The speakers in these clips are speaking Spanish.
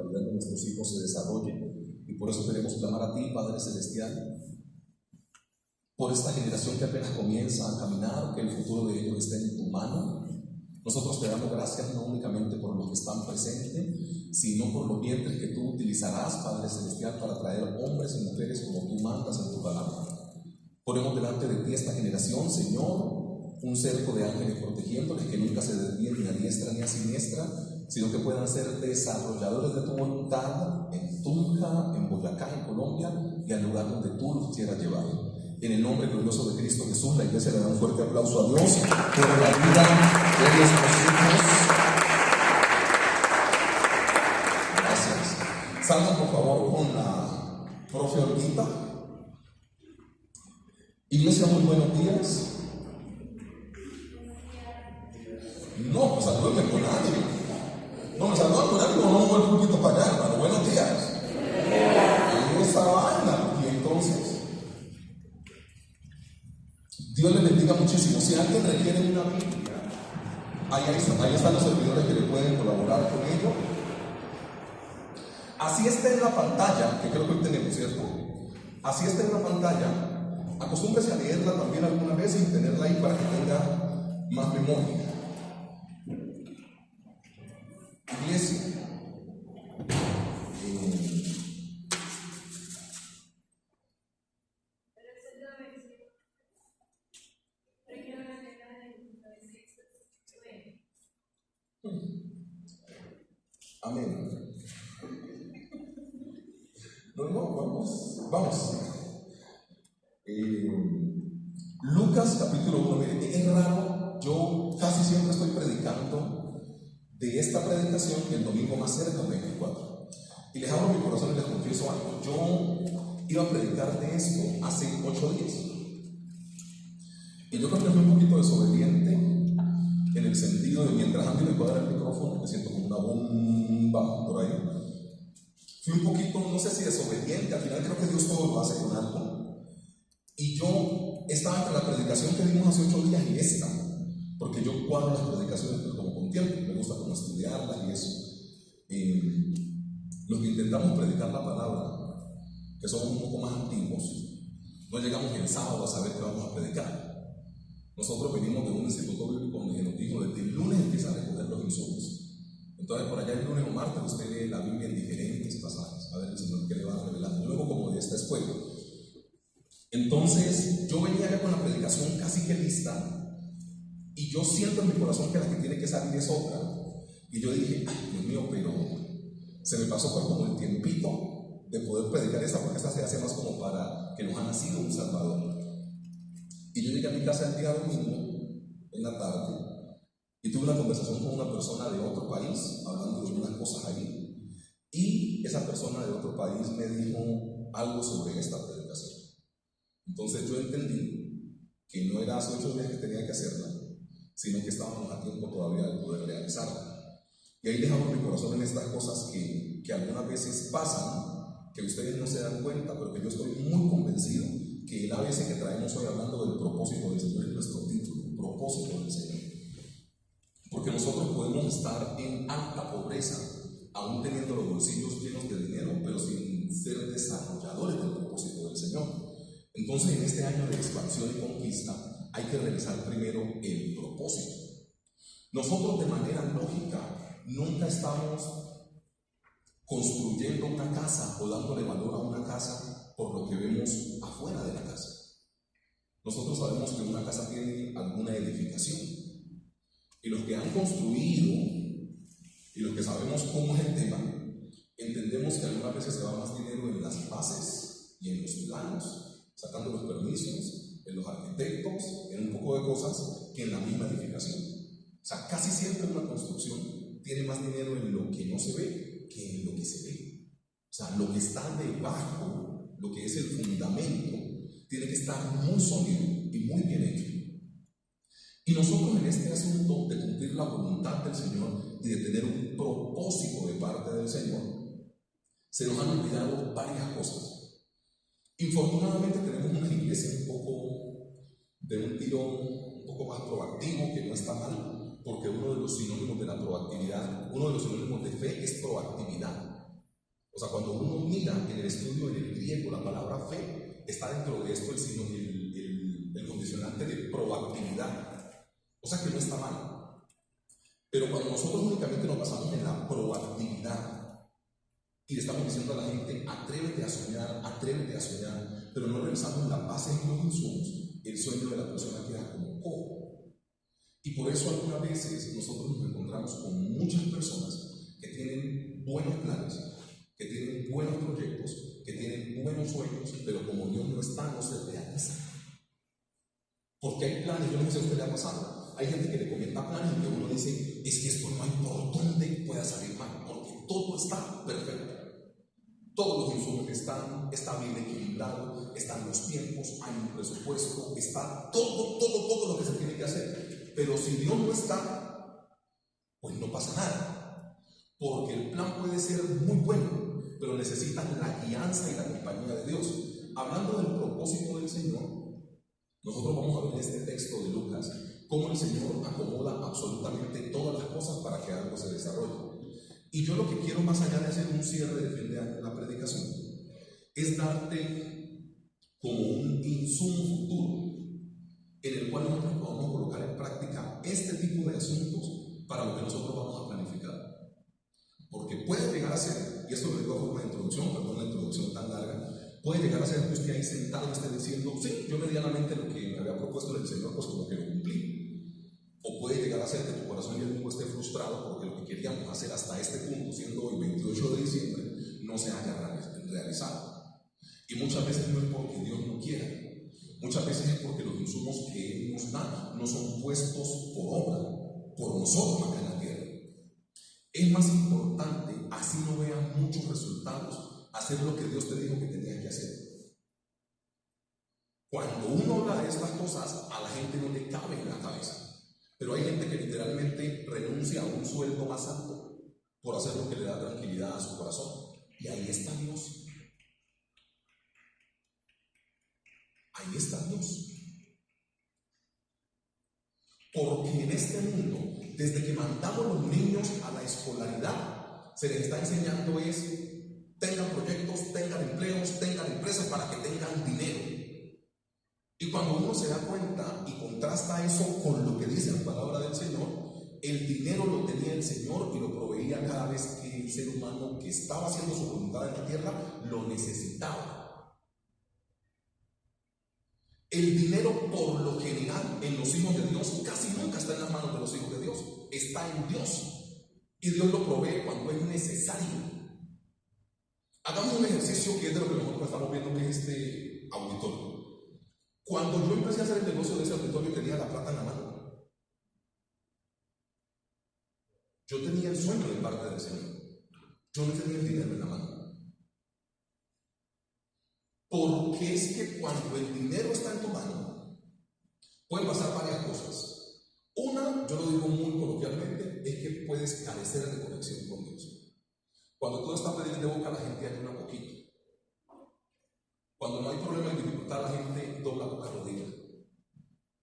vida de nuestros hijos se desarrolle. Y por eso queremos clamar a ti, Padre Celestial, por esta generación que apenas comienza a caminar, que el futuro de ellos esté en tu mano. Nosotros te damos gracias no únicamente por los que están presentes, sino por los vientres que tú utilizarás, Padre Celestial, para traer hombres y mujeres como tú mandas en tu palabra. Ponemos delante de ti esta generación, Señor, un cerco de ángeles protegiéndoles, que nunca se desvíen ni a diestra ni a siniestra, sino que puedan ser desarrolladores de tu voluntad en Tunja, en Boyacá, en Colombia y al lugar donde tú los quieras llevar. En el nombre glorioso de Cristo Jesús, la iglesia le da un fuerte aplauso a Dios por la vida de nuestros hijos. Gracias. Salgan por favor con la profe Olguita. Iglesia, muy buenos días. No, pues salúdenme con ánimo. No, me saludan con ánimo, no me voy un poquito para allá, hermano. Buenos días. Y esa vaina, y entonces Dios les bendiga muchísimo. Si alguien requiere una Biblia, ahí están los servidores que le pueden colaborar con ello. Así está en la pantalla, que creo que hoy tenemos, ¿cierto? Así está en la pantalla. Acostúmbrese a leerla también alguna vez y tenerla ahí para que tenga más memoria. Iglesia, amén. No, vamos. Lucas capítulo 1, mire, es raro, yo casi siempre estoy predicando de esta predicación el domingo más cerca, el 24. Y les abro mi corazón y les confieso algo. Yo iba a predicar de esto hace 8 días. Y yo creo que fui un poquito desobediente en el sentido de mientras antes me puedo dar el micrófono, me siento como una bomba por ahí. Fui un poquito, no sé si desobediente, al final creo que Dios todo lo hace con algo. Y yo estaba entre la predicación que dimos hace 8 días y esta, porque yo cuadro las predicaciones, pero como con tiempo, me gusta como estudiarlas y eso. Los que intentamos predicar la palabra, que somos un poco más antiguos, no llegamos el sábado a saber qué vamos a predicar. Nosotros venimos de un instituto bíblico donde nos dijo desde el lunes empieza a recoger los insumos. Entonces por allá el lunes o martes usted lee la Biblia en diferentes pasajes, a ver el Señor qué le va a revelar, luego como de esta escuela. Entonces yo venía ya con la predicación casi que lista, y yo siento en mi corazón que la que tiene que salir es otra. Y yo dije, ay Dios mío, pero se me pasó por como el tiempito de poder predicar esta, porque esta se hace más como para que nos ha nacido un Salvador. Y yo llegué a mi casa el día domingo, en la tarde, y tuve una conversación con una persona de otro país, hablando de unas cosas ahí. Y esa persona de otro país me dijo algo sobre esta predicación. Entonces yo entendí que no era hace 8 días que tenía que hacerla, sino que estábamos a tiempo todavía de poder realizarla. Y ahí dejamos mi corazón en estas cosas que algunas veces pasan, que ustedes no se dan cuenta, pero que yo estoy muy convencido que el ABC que traemos hoy hablando del propósito del Señor es nuestro título, propósito del Señor. Porque nosotros podemos estar en alta pobreza, aún teniendo los bolsillos llenos de dinero, pero sin ser desarrolladores del propósito del Señor. Entonces, en este año de expansión y conquista, hay que revisar primero el propósito. Nosotros de manera lógica nunca estamos construyendo una casa o dándole valor a una casa por lo que vemos afuera de la casa. Nosotros sabemos que una casa tiene alguna edificación, y los que han construido y los que sabemos cómo es el tema, entendemos que algunas veces se va más dinero en las bases y en los planos, sacando los permisos, en los arquitectos, en un poco de cosas, que en la misma edificación. O sea, casi siempre una construcción tiene más dinero en lo que no se ve que en lo que se ve. O sea, lo que está debajo, lo que es el fundamento, tiene que estar muy sólido y muy bien hecho. Y nosotros en este asunto de cumplir la voluntad del Señor y de tener un propósito de parte del Señor, se nos han olvidado varias cosas. Infortunadamente tenemos una iglesia un poco de un tirón un poco más proactivo, que no está mal, porque uno de los sinónimos de la proactividad, uno de los sinónimos de fe es proactividad. O sea, cuando uno mira en el estudio en el griego, la palabra fe está dentro de esto el condicionante de proactividad. O sea que no está mal. Pero cuando nosotros únicamente nos basamos en la proactividad y le estamos diciendo a la gente, atrévete a soñar, pero no revisamos en la base de los insumos, el sueño de la persona queda como cojo. Y por eso algunas veces nosotros nos encontramos con muchas personas que tienen buenos planes, que tienen buenos proyectos, que tienen buenos sueños, pero como Dios no está, no se realiza. Porque hay planes, yo no sé si a usted le ha pasado, hay gente que le comenta planes y que uno dice, es que esto no hay por dónde pueda salir mal, porque todo está perfecto. Todos los insumos está bien equilibrado, están los tiempos, hay un presupuesto, está todo lo que se tiene que hacer. Pero si Dios no está, pues no pasa nada. Porque el plan puede ser muy bueno, pero necesitan la guianza y la compañía de Dios. Hablando del propósito del Señor, nosotros vamos a ver en este texto de Lucas cómo el Señor acomoda absolutamente todas las cosas para que algo se desarrolle. Y yo lo que quiero, más allá de hacer un cierre de fin de año en la predicación, es darte como un insumo futuro en el cual nosotros podamos colocar en práctica este tipo de asuntos para lo que nosotros vamos a planificar. Porque puede llegar a ser, y esto lo digo a forma de introducción, perdón la introducción tan larga, puede llegar a ser que usted ahí sentado esté diciendo, sí, yo medianamente lo que me había propuesto el Señor, pues como que lo cumplí. O puede llegar a ser que tu corazón y el mío esté frustrado porque lo que queríamos hacer hasta este punto, siendo hoy 28 de diciembre, no se haya realizado. Y muchas veces no es porque Dios no quiera, muchas veces es porque los insumos que Él nos da no son puestos por obra, por nosotros acá en la tierra. Es más importante, así no vean muchos resultados, hacer lo que Dios te dijo que tenías que hacer. Cuando uno habla de estas cosas, a la gente no le cabe en la cabeza. Pero hay gente que literalmente renuncia a un sueldo más alto por hacer lo que le da tranquilidad a su corazón. Y ahí está Dios. Ahí está Dios. Porque en este mundo, desde que mandamos a los niños a la escolaridad, se les está enseñando tengan proyectos, tengan empleos, tengan empresas para que tengan dinero. Y cuando uno se da cuenta y contrasta eso con lo que dice la palabra del Señor, el dinero lo tenía el Señor y lo proveía cada vez que el ser humano que estaba haciendo su voluntad en la tierra lo necesitaba. El dinero, por lo general, en los hijos de Dios casi nunca está en las manos de los hijos de Dios, está en Dios. Y Dios lo provee cuando es necesario. Hagamos un ejercicio que es de lo que nosotros estamos viendo, que es este auditorio. Cuando yo empecé a hacer el negocio de ese auditorio, tenía la plata en la mano. Yo tenía el sueño de parte del Señor. Yo no tenía el dinero en la mano. Porque es que cuando el dinero está en tu mano, pueden pasar varias cosas. Una, yo lo digo muy coloquialmente, es que puedes carecer de conexión con Dios. Cuando todo está pedir de boca, la gente ayuna poquito. Cuando no hay problema en dificultad, la gente dobla boca rodilla.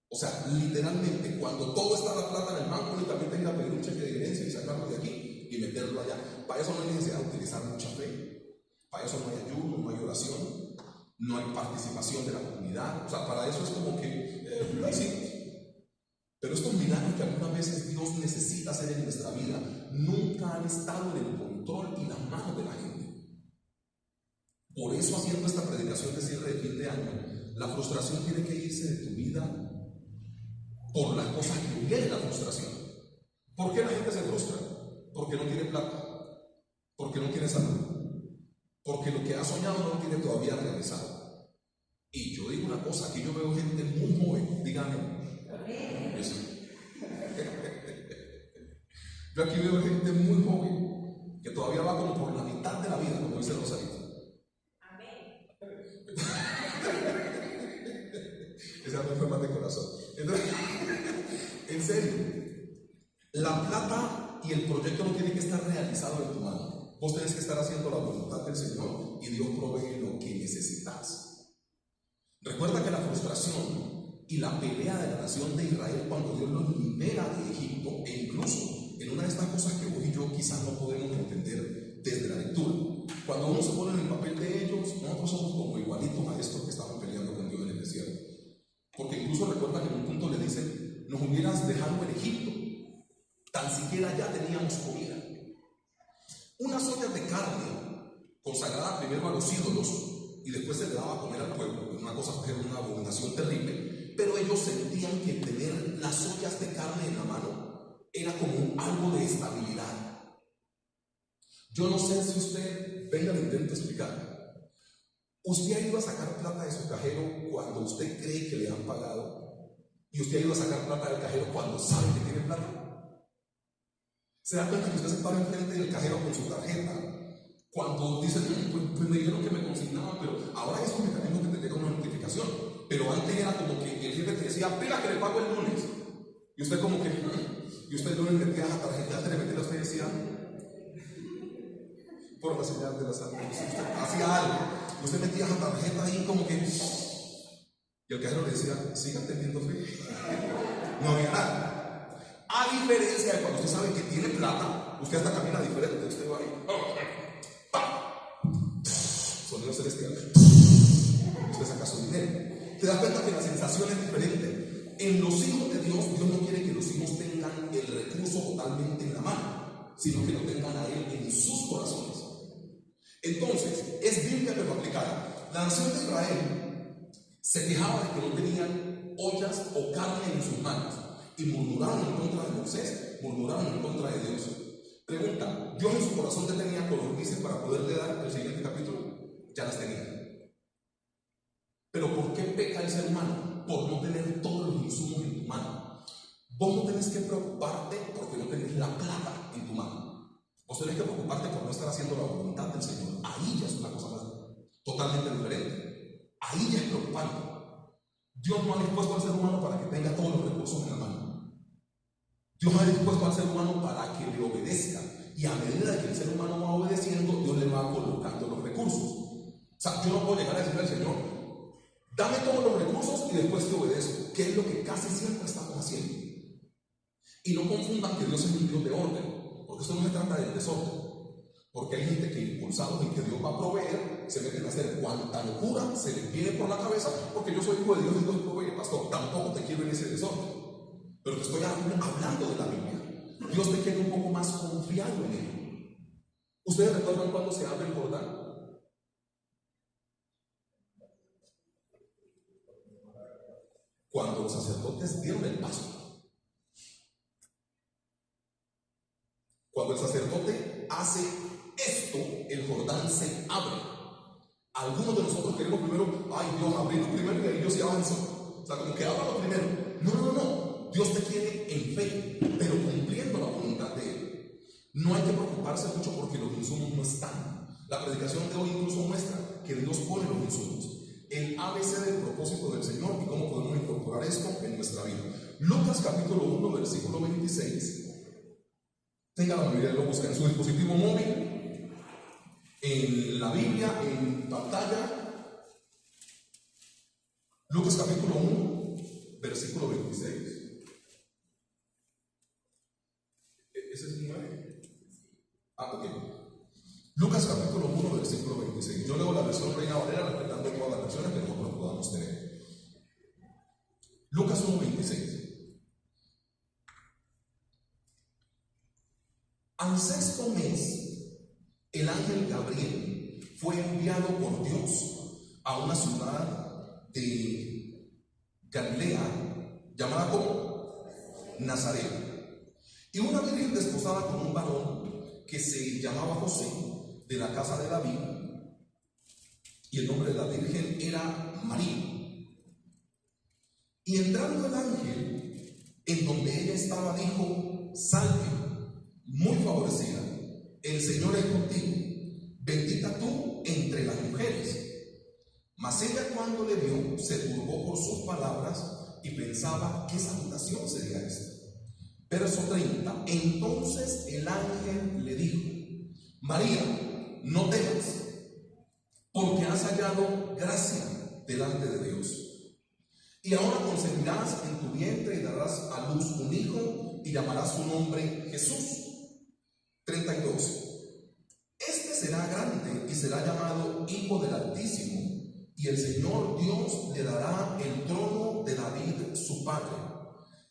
O sea, literalmente, cuando todo está la plata en el banco, únicamente ir a pedir un cheque de herencia y sacarlo de aquí y meterlo allá. Para eso no hay necesidad de utilizar mucha fe. Para eso no hay ayuno, no hay oración, no hay participación de la comunidad. O sea, para eso es como que lo hicimos. Pero estos milagros que algunas veces Dios necesita hacer en nuestra vida nunca han estado en el control y las manos de la gente. Por eso, haciendo esta predicación de cierre de fin de año, la frustración tiene que irse de tu vida por las cosas que viene la frustración. ¿Por qué la gente se frustra? Porque no tiene plata, porque no tiene salud, porque lo que ha soñado no lo tiene todavía realizado. Y yo digo una cosa, aquí yo veo gente muy joven, díganme. Yo aquí veo gente muy joven que todavía va como por la mitad de la vida, como dice Rosarito. Esa no fue más de corazón. Entonces, en serio, la plata y el proyecto no tiene que estar realizado en tu mano. Vos tenés que estar haciendo la voluntad del Señor y Dios provee lo que necesitas. Recuerda que la frustración y la pelea de la nación de Israel cuando Dios los libera de Egipto, e incluso en una de estas cosas que vos y yo quizás no podemos entender desde la lectura, Cuando uno se pone en el papel de ellos, nosotros somos como igualitos a estos que estaban peleando con Dios en el desierto. Porque incluso recuerda que en un punto le dicen: nos hubieras dejado en Egipto, tan siquiera ya teníamos comida. Unas ollas de carne consagrada primero a los ídolos y después se le daba a comer al pueblo, una cosa que era una abominación terrible, pero ellos sentían que tener las ollas de carne en la mano era como algo de estabilidad. Yo no sé si usted, venga, le intento explicar. Usted ha ido a sacar plata de su cajero cuando usted cree que le han pagado, y usted ha ido a sacar plata del cajero cuando sabe que tiene plata. ¿Se da cuenta que usted se para enfrente del cajero con su tarjeta cuando dice: pues me dijeron que me consignaban, pero ahora es un mecanismo que te llega una notificación? Pero antes era como que el jefe te decía: pila que le pago el lunes, y usted como que y usted el lunes metía la tarjeta, antes de meterla usted decía: por la señal de la salud, usted hacía algo, usted metía la tarjeta ahí como que, y el cajero le decía: sigan teniendo fe. No había nada. A diferencia de cuando usted sabe que tiene plata, usted hasta camina diferente. Usted va ahí, sonido celestial, usted saca su dinero. Te das cuenta que la sensación es diferente. En los hijos de Dios, Dios no quiere que los hijos tengan el recurso totalmente en la mano, sino que lo tengan a Él en sus corazones. Entonces, es Biblia pero aplicada. La nación de Israel se quejaba de que no tenían ollas o carne en sus manos, y murmuraron en contra de Moisés, murmuraron en contra de Dios. Pregunta: ¿Dios en su corazón ya tenía codornices para poderle dar el siguiente capítulo? Ya las tenía. Pero ¿por qué peca el ser humano? Por no tener todos los insumos en tu mano. Vos no tenés que preocuparte porque no tenés la plata en tu mano. Vos tenés que preocuparte por no estar haciendo la voluntad del Señor. Ahí ya es una cosa más totalmente diferente. Ahí ya es preocupante. Dios no ha dispuesto al ser humano para que tenga todos los recursos en la mano. Dios ha dispuesto al ser humano para que le obedezca, y a medida que el ser humano va obedeciendo, Dios le va colocando los recursos. O sea, yo no puedo llegar a decirle al Señor: dame todos los recursos y después te obedezco, que es lo que casi siempre estamos haciendo. Y no confundan que Dios es un Dios de orden, porque esto no se trata del desorden. Porque hay gente que, impulsados en que Dios va a proveer, se meten a hacer cuanta locura se les viene por la cabeza, porque yo soy hijo de Dios y Dios provee. Pastor, tampoco te quiero en ese desorden, pero te estoy hablando de la Biblia. Dios te quiere un poco más confiado en Él. ¿Ustedes recuerdan cuando se abre el Jordán? Cuando los sacerdotes dieron el paso. Cuando el sacerdote hace esto, el Jordán se abre. Algunos de nosotros queremos primero: ay Dios, abrirlo primero y ahí Dios se avanzó. O sea, como que ábralo primero. No. Dios te quiere en fe, pero cumpliendo la voluntad de Él. No hay que preocuparse mucho porque los insumos no están. La predicación de hoy incluso muestra que Dios pone los insumos. El ABC del propósito del Señor y cómo podemos incorporar esto en nuestra vida. Lucas capítulo 1, versículo 26. Tenga la Biblia, lo busca en su dispositivo móvil, en la Biblia, en pantalla. Lucas capítulo 1, versículo 26. ¿Ese es el 9? Ok. Lucas capítulo 1, versículo 26. Yo leo la versión Reina Valera, respetando todas las versiones que nosotros podamos tener. Lucas 1, 26. Al sexto mes, el ángel Gabriel fue enviado por Dios a una ciudad de Galilea llamada como Nazaret. Y una virgen desposada con un varón que se llamaba José, de la casa de David, y el nombre de la virgen era María. Y entrando el ángel en donde ella estaba, dijo: salve, muy favorecida, el Señor es contigo, bendita tú entre las mujeres. Mas ella, cuando le vio, se turbó por sus palabras y pensaba: ¿qué salutación sería esta? Verso 30. Entonces el ángel le dijo: María, no temas, porque has hallado gracia delante de Dios. Y ahora concebirás en tu vientre y darás a luz un hijo y llamarás su nombre Jesús. 32. Este será grande y será llamado Hijo del Altísimo, y el Señor Dios le dará el trono de David su padre,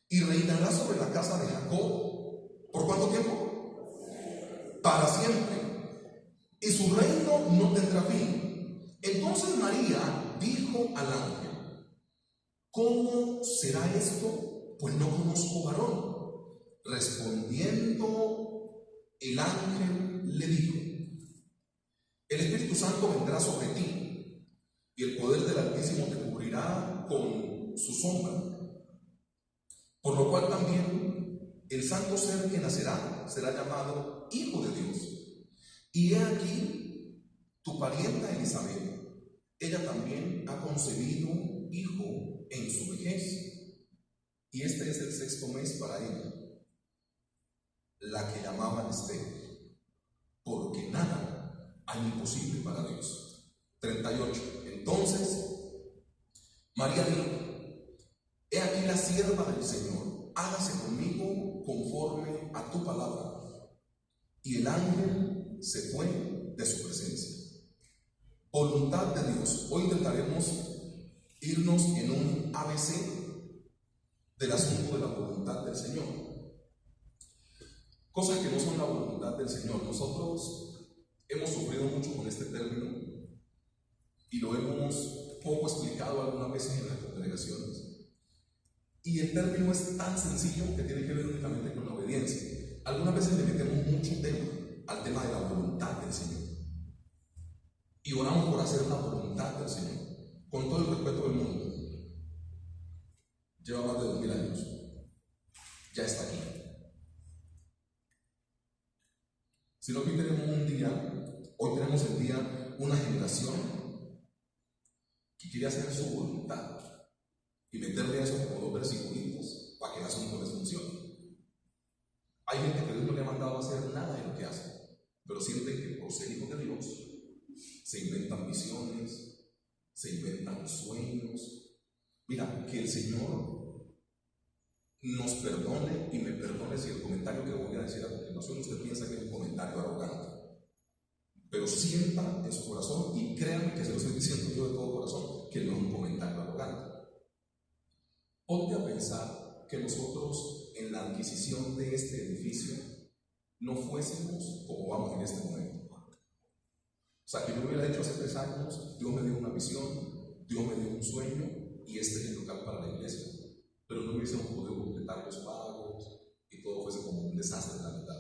y reinará sobre la casa de Jacob. ¿Por cuánto tiempo? Para siempre. Y su reino no tendrá fin. Entonces María dijo al ángel: ¿cómo será esto? Pues no conozco varón. Respondiendo el ángel le dijo: el Espíritu Santo vendrá sobre ti, y el poder del Altísimo te cubrirá con su sombra. Por lo cual también el santo ser que nacerá será llamado Hijo de Dios. Y he aquí tu parienta Elizabeth, ella también ha concebido hijo en su vejez, y este es el 6º mes para ella, la que llamaban Esther, porque nada hay imposible para Dios. 38. Entonces María dijo: he aquí la sierva del Señor, hágase conmigo conforme a tu palabra. Y el ángel se fue de su presencia. Voluntad de Dios. Hoy intentaremos irnos en un ABC del asunto de la voluntad del Señor. Cosas que no son la voluntad del Señor. Nosotros hemos sufrido mucho con este término y lo hemos poco explicado algunas veces en las congregaciones. Y el término es tan sencillo que tiene que ver únicamente con la obediencia. Algunas veces le metemos mucho tema al tema de la voluntad del Señor. Y oramos por hacer la voluntad del Señor, con todo el respeto del mundo. Lleva más de 2000 años. Ya está aquí. Sino que hoy tenemos el día, una generación que quiere hacer su voluntad y meterle a eso como 2 versículos para que el asunto les funcione. Hay gente que Dios no le ha mandado a hacer nada de lo que hace, pero sienten que por ser hijos de Dios se inventan visiones, se inventan sueños. Mira, que el Señor nos perdone y me perdone si el comentario que voy a decir a continuación usted piensa que es un comentario arrogante, pero sienta en su corazón, y créanme que se lo estoy diciendo yo de todo corazón, que no es un comentario arrogante. Ponte a pensar que nosotros en la adquisición de este edificio no fuésemos como vamos en este momento. O sea, que yo hubiera dicho hace 3 años, Dios me dio una visión, Dios me dio un sueño, y este es el local para la iglesia, pero no hubiésemos podido completar los pagos y todo fuese como un desastre en la mitad.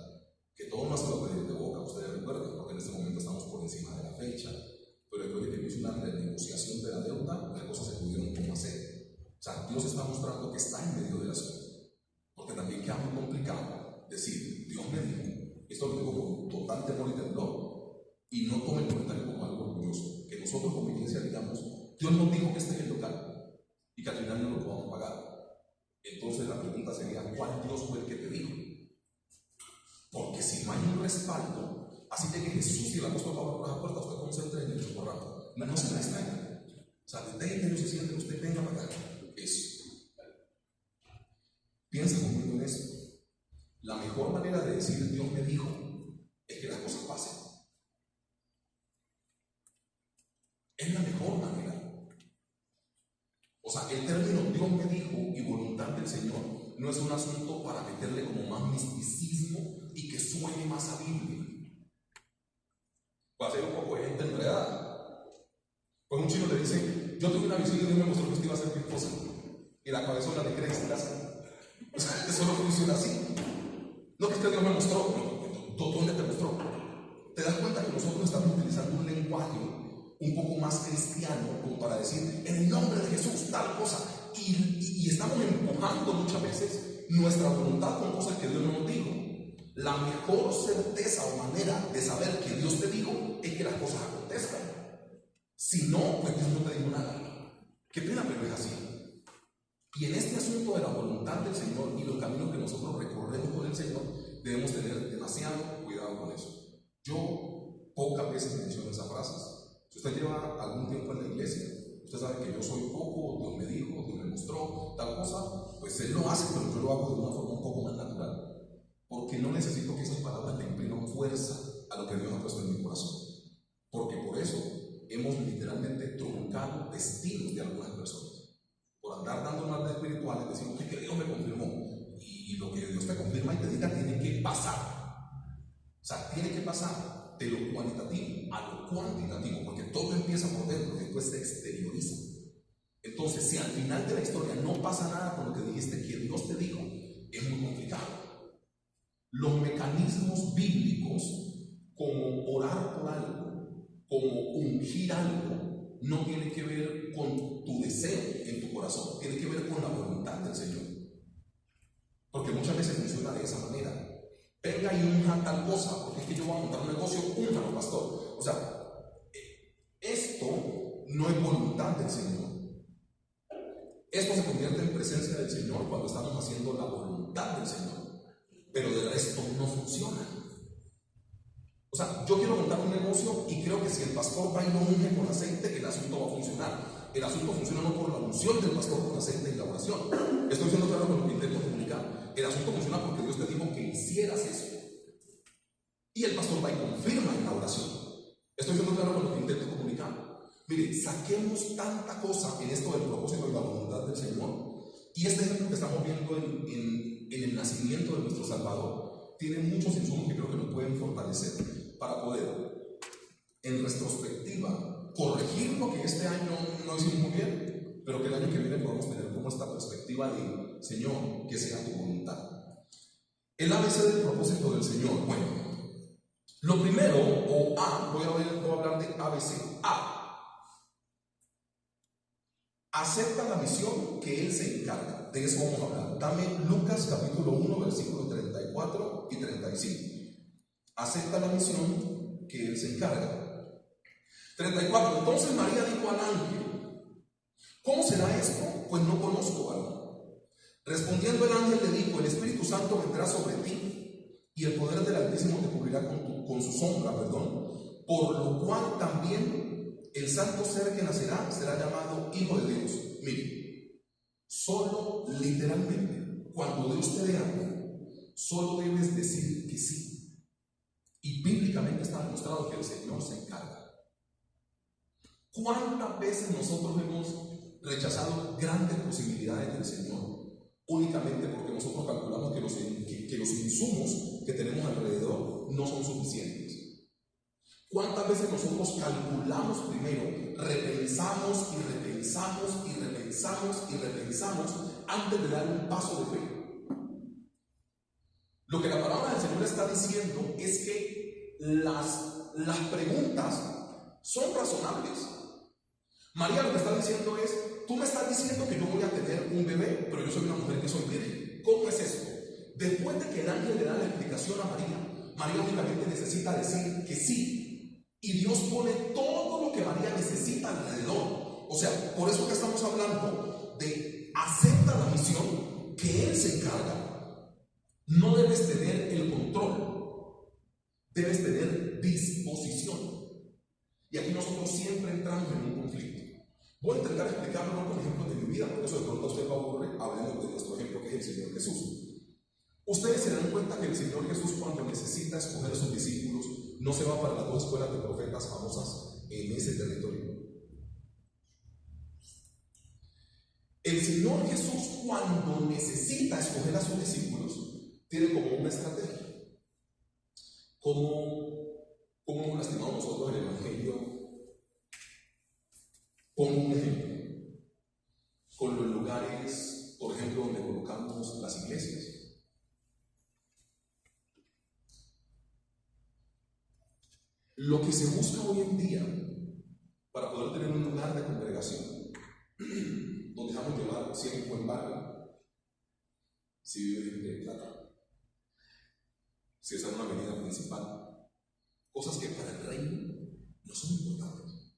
Que todo no ha sido pedir de boca, ustedes recuerden, porque en este momento estamos por encima de la fecha, pero después de que hizo una renegociación de la deuda, las cosas se pudieron como hacer. O sea, Dios está mostrando que está en medio del asunto, porque también queda muy complicado decir: Dios me dijo. Esto lo digo con total temor y temblor, y no tome el comentario como algo orgulloso, que nosotros como iglesia digamos: Dios nos dijo que este es el local y que al final no lo podamos pagar. Entonces la pregunta sería: ¿cuál Dios fue el que te dijo? Porque si no hay un respaldo, así de que Jesús y el apóstol Pablo por esa puerta, usted concentre en el chocorrato, no se la extraña. O sea, de 20 años se siente, usted venga para acá. Eso. Piensa conmigo en eso. La mejor manera de decir Dios me dijo es que las cosas pasen. Es la mejor manera. O sea, el término Dios me dijo y voluntad del Señor no es un asunto para meterle como más misticismo y que suene más a Biblia. Va a ser un poco de gente enredada. Pues un chino le dice: yo tuve una visión y Dios me mostró que usted iba a ser mi esposa. Y la cabezona le cree que se casa. O sea, eso no funciona así. No que Dios me mostró, no, ¿dónde te mostró? ¿Te das cuenta que nosotros estamos utilizando un lenguaje un poco más cristiano como para decir en el nombre de Jesús tal cosa? Y estamos empujando muchas veces nuestra voluntad con cosas que Dios no nos dijo. La mejor certeza o manera de saber que Dios te dijo es que las cosas acontezcan. Si no, pues Dios no te dijo nada. Qué pena, pero es así. Y en este asunto de la voluntad del Señor y los caminos que nosotros recorremos con el Señor, debemos tener demasiado cuidado con eso. Yo pocas veces menciono esas frases. Si usted lleva algún tiempo en la iglesia, usted sabe que yo soy poco, Dios me dijo, Dios me mostró tal cosa, pues Él lo hace, pero yo lo hago de una forma un poco más natural, porque no necesito que esas palabras le impriman fuerza a lo que Dios ha puesto en mi corazón. Porque destinos de algunas personas. Por andar dando normas espirituales decimos que Dios me confirmó. Y lo que Dios te confirma y te diga tiene que pasar. O sea, tiene que pasar de lo cualitativo a lo cuantitativo, porque todo empieza por dentro y después se exterioriza. Entonces, si al final de la historia no pasa nada con lo que dijiste que Dios te dijo, es muy complicado. Los mecanismos bíblicos, como orar por algo, como ungir algo, no tiene que ver con tu deseo en tu corazón, tiene que ver con la voluntad del Señor. Porque muchas veces funciona de esa manera. Venga y unja tal cosa, porque es que yo voy a montar un negocio, únjalo, pastor. O sea, esto no es voluntad del Señor. Esto se convierte en presencia del Señor cuando estamos haciendo la voluntad del Señor. Pero de resto no funciona. O sea, yo quiero montar un negocio y creo que si el pastor va y lo unge con aceite, el asunto va a funcionar. El asunto funciona no por la unción del pastor con aceite y la oración. Estoy siendo claro con lo que intento comunicar. El asunto funciona porque Dios te dijo que hicieras eso. Y el pastor va y confirma en la oración. Estoy siendo claro con lo que intento comunicar. Mire, saquemos tanta cosa en esto del propósito y la voluntad del Señor. Y este ejemplo que estamos viendo en el nacimiento de nuestro Salvador tiene muchos insumos que creo que nos pueden fortalecer para poder, en retrospectiva, corregir lo que este año no hicimos muy bien, pero que el año que viene podamos tener como esta perspectiva de Señor, que sea tu voluntad. El ABC del propósito del Señor. Bueno, lo primero, o A, voy a hablar de ABC. A. Acepta la misión que Él se encarga. De eso vamos a hablar. Dame Lucas capítulo 1, versículos 34 y 35. Acepta la misión que Él se encarga. 34. Entonces María dijo al ángel: ¿cómo será esto? Pues no conozco varón. Respondiendo el ángel le dijo: el Espíritu Santo vendrá sobre ti y el poder del Altísimo te cubrirá con su sombra, por lo cual también el santo ser que nacerá será llamado Hijo de Dios. Mire, solo literalmente, cuando Dios te dé algo, solo debes decir que sí. Y bíblicamente está demostrado que el Señor se encarga. ¿Cuántas veces nosotros hemos rechazado grandes posibilidades del Señor únicamente porque nosotros calculamos que los insumos que tenemos alrededor no son suficientes? ¿Cuántas veces nosotros calculamos primero, repensamos y repensamos y repensamos y repensamos antes de dar un paso de fe? Lo que la palabra del Señor está diciendo es que las preguntas son razonables. María lo que está diciendo es: tú me estás diciendo que yo voy a tener un bebé, pero yo soy una mujer que soy virgen. ¿Cómo es esto? Después de que el ángel le da la explicación a María, María únicamente necesita decir que sí. Y Dios pone todo lo que María necesita alrededor. O sea, por eso que estamos hablando de acepta la misión que Él se encarga. No debes tener el control, debes tener disposición. Y aquí nosotros siempre entramos en un conflicto. Voy a intentar explicarlo con ejemplos de mi vida, por eso de pronto a usted va a ocurrir, hablemos de nuestro ejemplo que es el Señor Jesús. Ustedes se dan cuenta que el Señor Jesús, cuando necesita escoger a sus discípulos, no se va para las dos escuelas de profetas famosas en ese territorio. El Señor Jesús, cuando necesita escoger a sus discípulos, tiene como una estrategia. Como hemos lastimado nosotros en el Evangelio. Pongo un ejemplo. Con los lugares, por ejemplo, donde colocamos las iglesias. Lo que se busca hoy en día para poder tener un lugar de congregación donde dejamos llevar si hay un buen barrio, si vive gente de plata, si está en una avenida principal, cosas que para el reino no son importantes.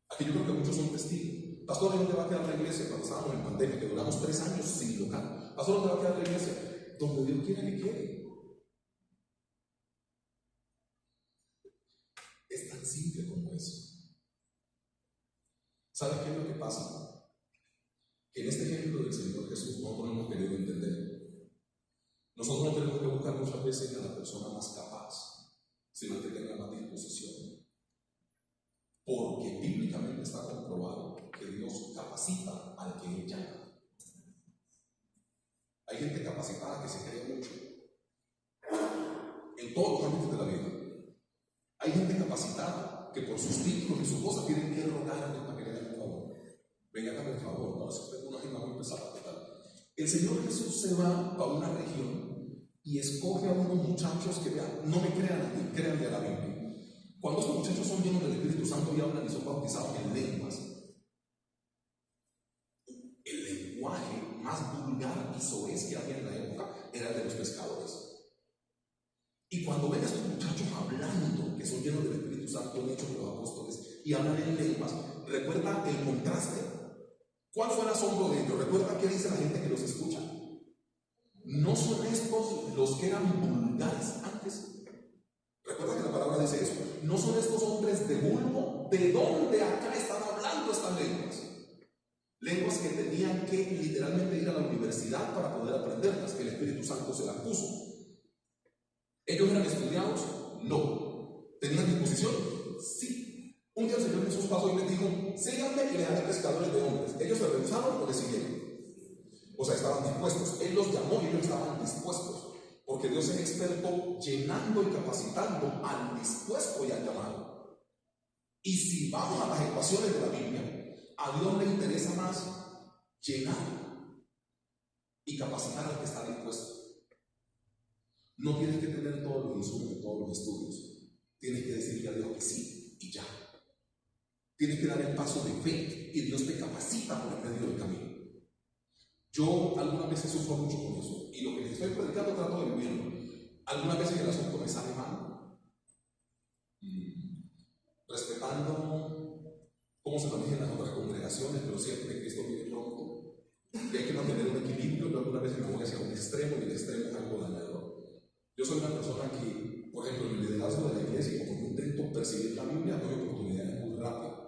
Aquí yo creo que muchos son testigos. Pastor, ¿dónde va a quedar la iglesia? Cuando estábamos en pandemia, que duramos 3 años sin local. Pastor, ¿dónde va a quedar la iglesia? Donde Dios quiera que quede. Es tan simple como eso. ¿Sabe qué es lo que pasa? Que en este ejemplo del Señor Jesús nosotros no hemos querido entender. Nosotros no tenemos que buscar muchas veces a la persona más capaz, sino que tenga más disposición. Porque bíblicamente está comprobado que Dios capacita al que Él llama. Hay gente capacitada que se cree mucho en todos los ámbitos de la vida. Hay gente capacitada que por sus títulos y sus cosas tienen que rogar a Dios para que le hagan un favor. Venga, hágame el favor. No, eso es una agenda muy pesada. El Señor Jesús se va a una región y escoge a unos muchachos que vean, no me crean a mí, créanle a la Biblia. Cuando estos muchachos son llenos del Espíritu Santo y hablan y son bautizados en lenguas, el lenguaje más vulgar y soez que había en la época era el de los pescadores. Y cuando ven a estos muchachos hablando, que son llenos del Espíritu Santo, en Hechos de los Apóstoles, y hablan en lenguas, recuerda el contraste. ¿Cuál fue el asombro de ellos? Recuerda qué dice la gente que los escucha. No son estos los que eran vulgares antes. Recuerda que la palabra dice eso. No son estos hombres de vulgo. ¿De dónde acá están hablando estas lenguas? Lenguas que tenían que literalmente ir a la universidad para poder aprenderlas. El Espíritu Santo se las puso. ¿Ellos eran estudiados? No. ¿Tenían disposición? Sí. Un día el Señor Jesús pasó y les dijo: síganme y les haré pescadores de hombres. Ellos se rehusaron o le siguieron. O sea, estaban dispuestos. Él los llamó y ellos estaban dispuestos. Porque Dios es experto llenando y capacitando al dispuesto y al llamado. Y si vamos a las ecuaciones de la Biblia, a Dios le interesa más llenar y capacitar al que está dispuesto. No tienes que tener todos los insumos de todos los estudios. Tienes que decirle a Dios que sí y ya. Tienes que dar el paso de fe y Dios te capacita por el medio del camino. Yo algunas veces sufro mucho con eso y lo que les estoy predicando trato de vivirlo. Algunas veces el asunto me sale mal, respetando cómo se manejan las otras congregaciones, pero siempre que Cristo viene pronto y hay que mantener un equilibrio. Yo algunas veces me voy hacia un extremo y el extremo es algo dañador. Yo soy una persona que, por ejemplo, en el liderazgo de la iglesia, como yo intento percibir la Biblia, doy oportunidades muy rápidas,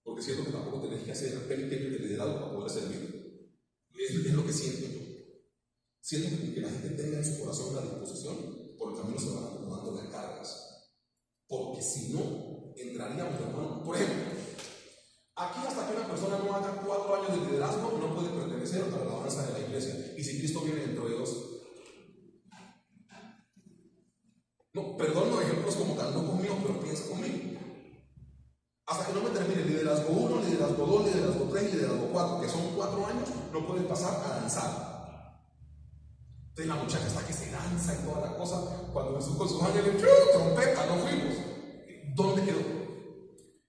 porque siento que tampoco tenés que hacer 20 años de liderazgo para poder servir. Es lo que siento yo. Siento que la gente tenga en su corazón la disposición, por el camino se van acomodando las cargas. Porque si no, entraríamos, hermano. Por ejemplo, aquí hasta que una persona no haga 4 años de liderazgo, no puede pertenecer a la alabanza de la iglesia. Y si Cristo viene dentro de 2. No, perdón los ejemplos como tal, no conmigo, pero piensa conmigo. Hasta que no me termine liderazgo 1, liderazgo 2, liderazgo 3 y liderazgo 4, que son 4 años, no puedes pasar a danzar. Entonces la muchacha está que se danza y toda la cosa. Cuando Jesús con sus ángeles, trompeta, no fuimos. ¿Dónde quedó?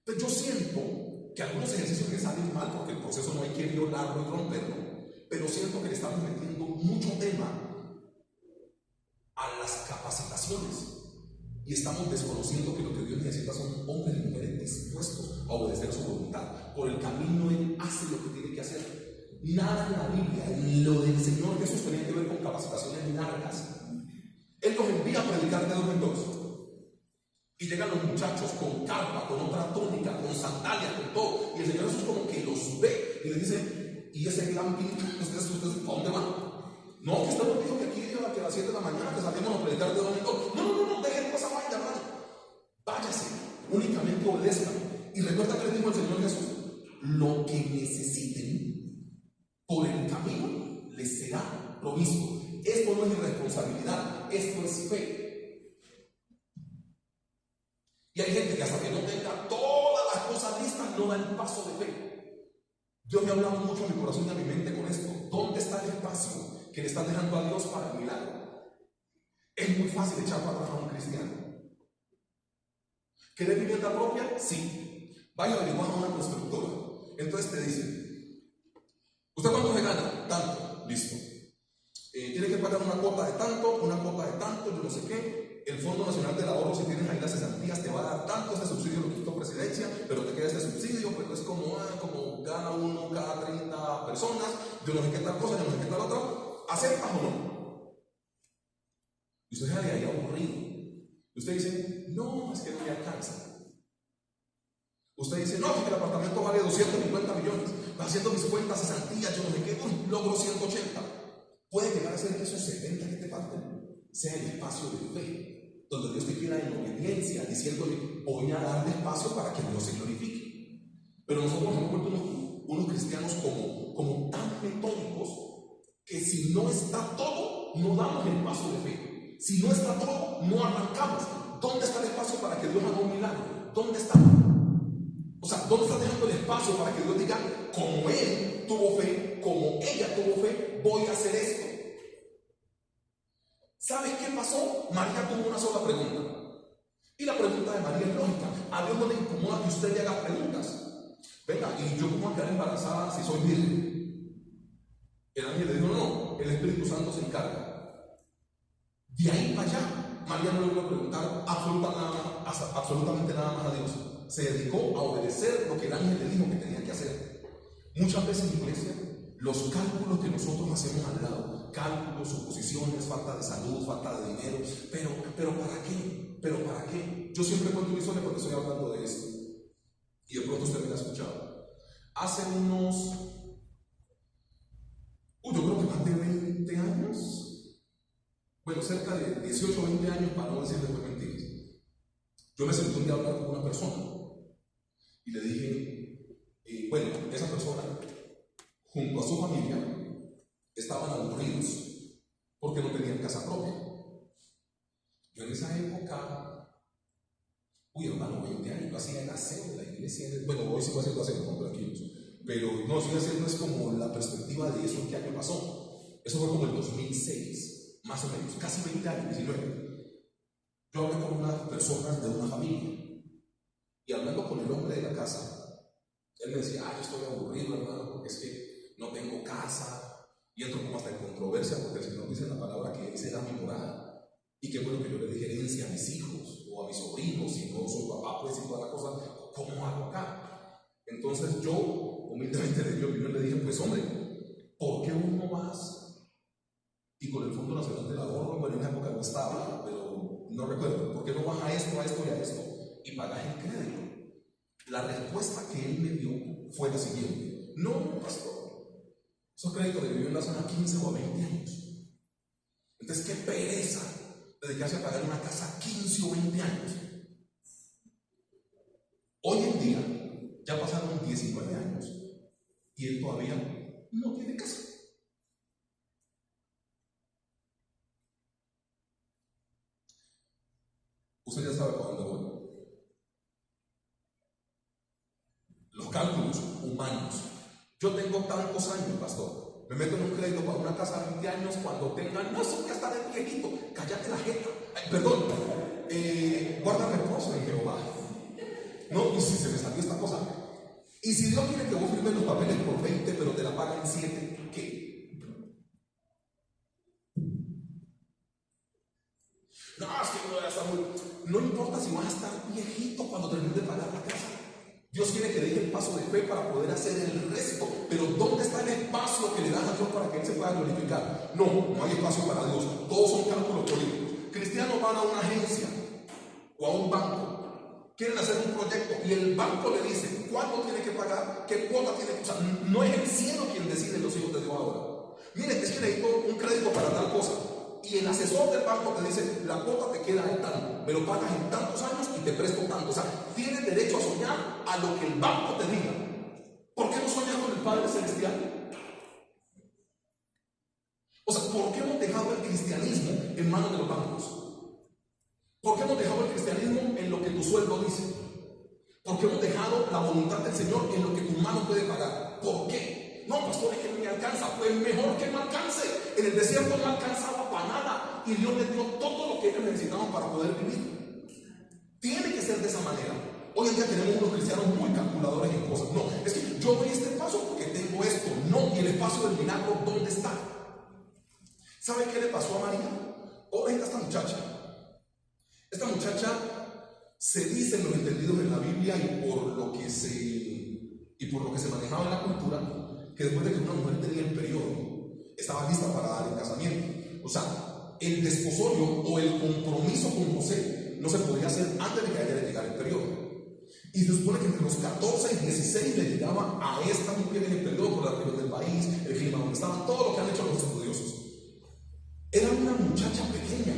Entonces yo siento que algunos ejercicios que salen mal, porque el proceso no hay que violarlo y romperlo, pero siento que le estamos metiendo mucho tema a las capacitaciones. Y estamos desconociendo que lo que Dios necesita son hombres y mujeres dispuestos a obedecer su voluntad. Por el camino Él hace lo que tiene que hacer. Nada en la Biblia, en lo del Señor Jesús, tenía que ver con capacitaciones largas. Él los envía a predicar de 2 en 2. Y llegan los muchachos con carpa, con otra túnica, con sandalias, con todo. Y el Señor Jesús como que los ve y les dice: ¿y ese glamping? ¿Ustedes ¿para dónde van? No, que usted nos dijo que aquí que a las 7 de la mañana que salimos a predicar de 2 en 2. No, dejen esa vaina, hermano. Váyase, únicamente obedezcan. Y recuerda que le dijo el Señor Jesús: lo que necesiten por el camino les será provisto. Esto no es irresponsabilidad, esto es fe. Y hay gente que hasta que no tenga todas las cosas listas no da el paso de fe. Dios me ha hablado mucho a mi corazón y a mi mente con esto. ¿Dónde está el espacio que le están dejando a Dios para el milagro? Es muy fácil echar para atrás a un cristiano. ¿Querés vivienda propia? Sí. Vaya a averiguar a una constructora. Entonces te dicen: ¿usted cuánto se gana? Tanto. Listo. Tiene que pagar una cuota de tanto, yo no sé qué. El Fondo Nacional del Ahorro, si tienes ahí las cesantías, te va a dar tanto. Ese subsidio lo quitó Presidencia, pero te queda ese subsidio, pero es como gana uno cada 30 personas, yo no sé qué tal cosa, yo no sé qué tal otra. ¿Aceptas o no? Y usted sale ahí aburrido. Y usted dice: no, es que no me alcanza. Usted dice: no, es que el apartamento vale 250 millones. Va haciendo mis cuentas, cesantías, yo no sé qué, logro 180. Puede llegar a ser que esos 70 que te falten sea el espacio de fe donde Dios te quiera en obediencia, diciéndole, voy a darle espacio para que Dios se glorifique. Pero nosotros nos hemos vuelto unos cristianos como tan metódicos que si no está todo, no damos el paso de fe. Si no está todo, no arrancamos. ¿Dónde está el espacio para que Dios haga un milagro? ¿Dónde está? O sea, ¿dónde está dejando el espacio para que Dios diga, como él tuvo fe, como ella tuvo fe, voy a hacer esto? ¿Sabes qué pasó? María tuvo una sola pregunta. Y la pregunta de María es lógica. A Dios no le incomoda que usted le haga preguntas. Venga, ¿y yo cómo voy a quedar embarazada si soy virgen? El ángel le dijo, no, el Espíritu Santo se encarga. De ahí para allá, María no le volvió a preguntar absolutamente nada más a Dios. Se dedicó a obedecer lo que el ángel le dijo que tenía que hacer. Muchas veces en iglesia, los cálculos que nosotros hacemos al lado, cálculos, suposiciones, falta de salud, falta de dinero, pero ¿para qué? ¿Pero para qué? Yo siempre cuento una historia porque estoy hablando de esto. Y de pronto usted me la ha escuchado. Hace unos, yo creo que más de 20 años, bueno, cerca de 18 o 20 años, para no decir después mentiras. Yo me senté un día a hablar con una persona y le dije, bueno, esa persona, junto a su familia, estaban aburridos porque no tenían casa propia. Yo en esa época, hermano, 20 años, yo hacía el aseo de la iglesia. Bueno, hoy sigo haciendo aseo, no, tranquilos. Pero no, estoy haciendo es como la perspectiva de eso, ¿qué año pasó? Eso fue como el 2006, más o menos, casi 20 años, 19. Yo hablé con unas personas de una familia y hablando con el hombre de la casa, él me decía, yo estoy aburrido, hermano, porque es que no tengo casa. Y entro como hasta en controversia porque el Señor dice en la palabra que esa era mi morada. Y qué bueno que yo le dije herencia a mis hijos o a mis sobrinos, si no soy papá, pues y toda la cosa, ¿cómo hago acá? Entonces yo, humildemente de mi opinión, le dije, pues hombre, ¿por qué uno más? Y con el Fondo Nacional del Ahorro, bueno, en esa época no estaba, pero no recuerdo, ¿por qué no vas a esto, a esto y a esto? Y pagas el crédito. La respuesta que él me dio fue la siguiente: no, pastor, esos créditos de vivienda son a 15 o a 20 años. Entonces, qué pereza dedicarse a pagar una casa 15 o 20 años. Hoy en día ya pasaron 19 años y él todavía no tiene casa. Usted ya sabe para dónde voy. Los cálculos humanos. Yo tengo tantos años, pastor. Me meto en un crédito para una casa de 20 años cuando tengan, no, eso ya está de viejito. Cállate la jeta. Perdón. Guarda reposo en Jehová. No, y si se me salió esta cosa. Y si Dios quiere que vos firmes los papeles por 20, pero te la pagan 7, ¿qué? No, es que no voy a estar muy... No importa si vas a estar viejito cuando termines de pagar la casa. Dios quiere que deje el paso de fe para poder hacer el resto. Pero ¿dónde está el espacio que le das a Dios para que Él se pueda glorificar? No, no hay espacio para Dios. Todos son cálculos políticos. Cristianos van a una agencia o a un banco, quieren hacer un proyecto y el banco le dice cuánto tiene que pagar, qué cuota tiene que... O sea, no es el cielo quien decide los hijos de Dios ahora. Miren, es que necesito un crédito para tal cosa. Y el asesor del banco te dice, la cuota te queda en tanto, me lo pagas en tantos años y te presto tanto. O sea, tienes derecho a soñar a lo que el banco te diga. ¿Por qué no soñas con el Padre Celestial? O sea, ¿por qué hemos dejado el cristianismo en manos de los bancos? ¿Por qué hemos dejado el cristianismo en lo que tu sueldo dice? ¿Por qué hemos dejado la voluntad del Señor en lo que tu mano puede pagar? ¿Por qué? No, pastor, es que no me alcanza. Pues mejor que no alcance. En el desierto no alcanzaba para nada y Dios les dio todo lo que ellos necesitaban para poder vivir. Tiene que ser de esa manera. Hoy en día tenemos unos cristianos muy calculadores en cosas. No, es que yo doy este paso porque tengo esto. No, y el espacio del milagro, ¿dónde está? ¿Sabe qué le pasó a María? Oiga, esta muchacha. Esta muchacha se dice en los entendidos en la Biblia y por lo que se manejaba en la cultura, que después de que una mujer tenía el periodo, estaba lista para dar el casamiento. O sea, el desposorio o el compromiso con José no se podía hacer antes de que a ella le llegara el periodo. Y se supone que entre los 14 y 16 le llegaba a esta mujer el periodo por la región del país, el clima donde estaban, todo lo que han hecho los estudiosos. Era una muchacha pequeña.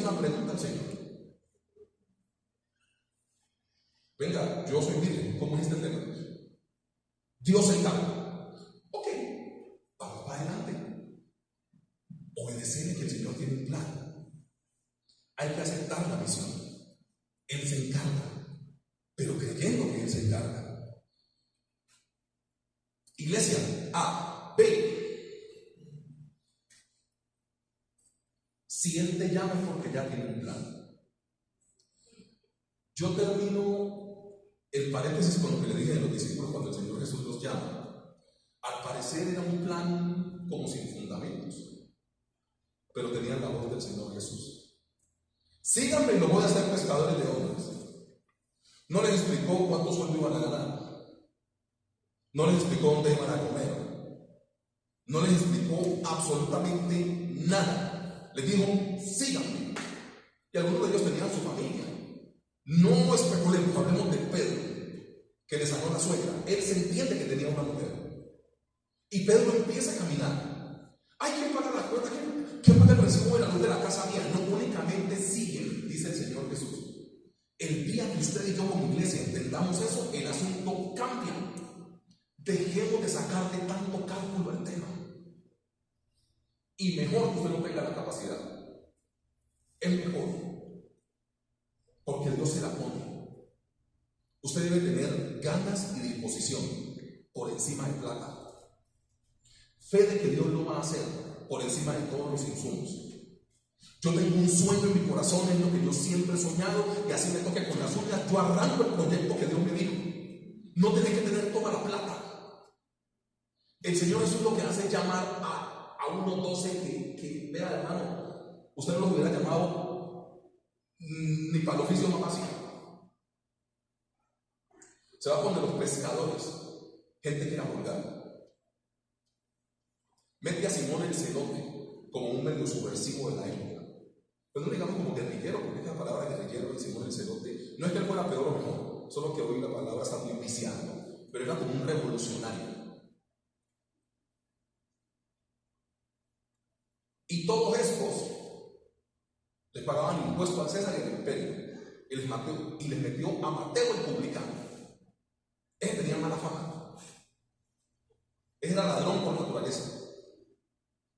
una pregunta al Señor. Venga, yo soy virgen, ¿cómo es este tema? Dios se encarga. Ok, vamos para adelante. Obedecerle que el Señor tiene un plan. Hay que aceptar la misión. Él se encarga, pero creyendo que Él se encarga. Iglesia, A, B. Si Él te llama es porque ya tiene un plan. Yo termino el paréntesis con lo que le dije a los discípulos cuando el Señor Jesús los llama. Al parecer era un plan como sin fundamentos, pero tenían la voz del Señor Jesús. Síganme y lo voy a hacer pescadores de hombres. No les explicó cuánto sueldo iban a ganar. No les explicó dónde iban a comer. No les explicó absolutamente nada. Les dijo, síganme. Y algunos de ellos tenían su familia. No especulemos, hablemos de Pedro, que le sanó la suegra. Él se entiende que tenía una mujer. Y Pedro empieza a caminar. Hay quien paga la cuenta, ¿quién paga el recibo de la luz de la casa mía? No, únicamente siguen, dice el Señor Jesús. El día que usted y yo como iglesia entendamos eso, el asunto cambia. Dejemos de sacarle tanto cálculo al tema. Y mejor que usted no tenga la capacidad. Es mejor. Porque Dios se la pone. Usted debe tener ganas y disposición por encima de plata. Fe de que Dios lo va a hacer por encima de todos los insumos. Yo tengo un sueño en mi corazón, es lo que yo siempre he soñado, y así me toque con las uñas, yo arranco el proyecto que Dios me dijo. No tiene que tener toda la plata. El Señor Jesús lo que hace es llamar a unos 12 que vea, hermano, usted no los hubiera llamado ni para el oficio más básico. Se va a poner los pescadores, gente que era vulgar. Mete a Simón el Celote como un medio subversivo de la época. Pero no digamos como guerrillero, porque esa palabra guerrillero de Simón el Celote no es que él fuera peor o mejor, solo que hoy la palabra está muy viciada, pero era como un revolucionario. Y todos estos les pagaban impuestos al César y al imperio, y les metió a Mateo el publicano. Ese tenía mala fama. Ese era ladrón por naturaleza.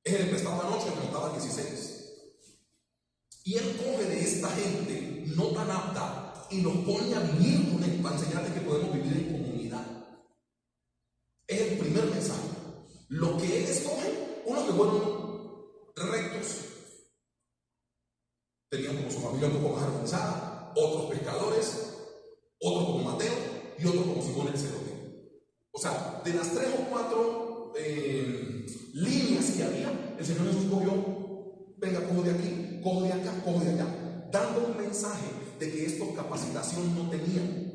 Ese le prestaba noche y le montaba 16. Y él coge de esta gente no tan apta y nos pone a vivir con él para enseñarles que podemos vivir en comunidad. Es el primer mensaje. Lo que él escoge, unos que fueron rectos, tenían como su familia un poco más organizada, otros pescadores, otros como Mateo y otros como Simón el Celote. O sea, de las 3 o 4 líneas que había, el Señor Jesús cogió, venga, cojo de aquí, cojo de acá, cojo de allá, dando un mensaje de que estos capacitación no tenían.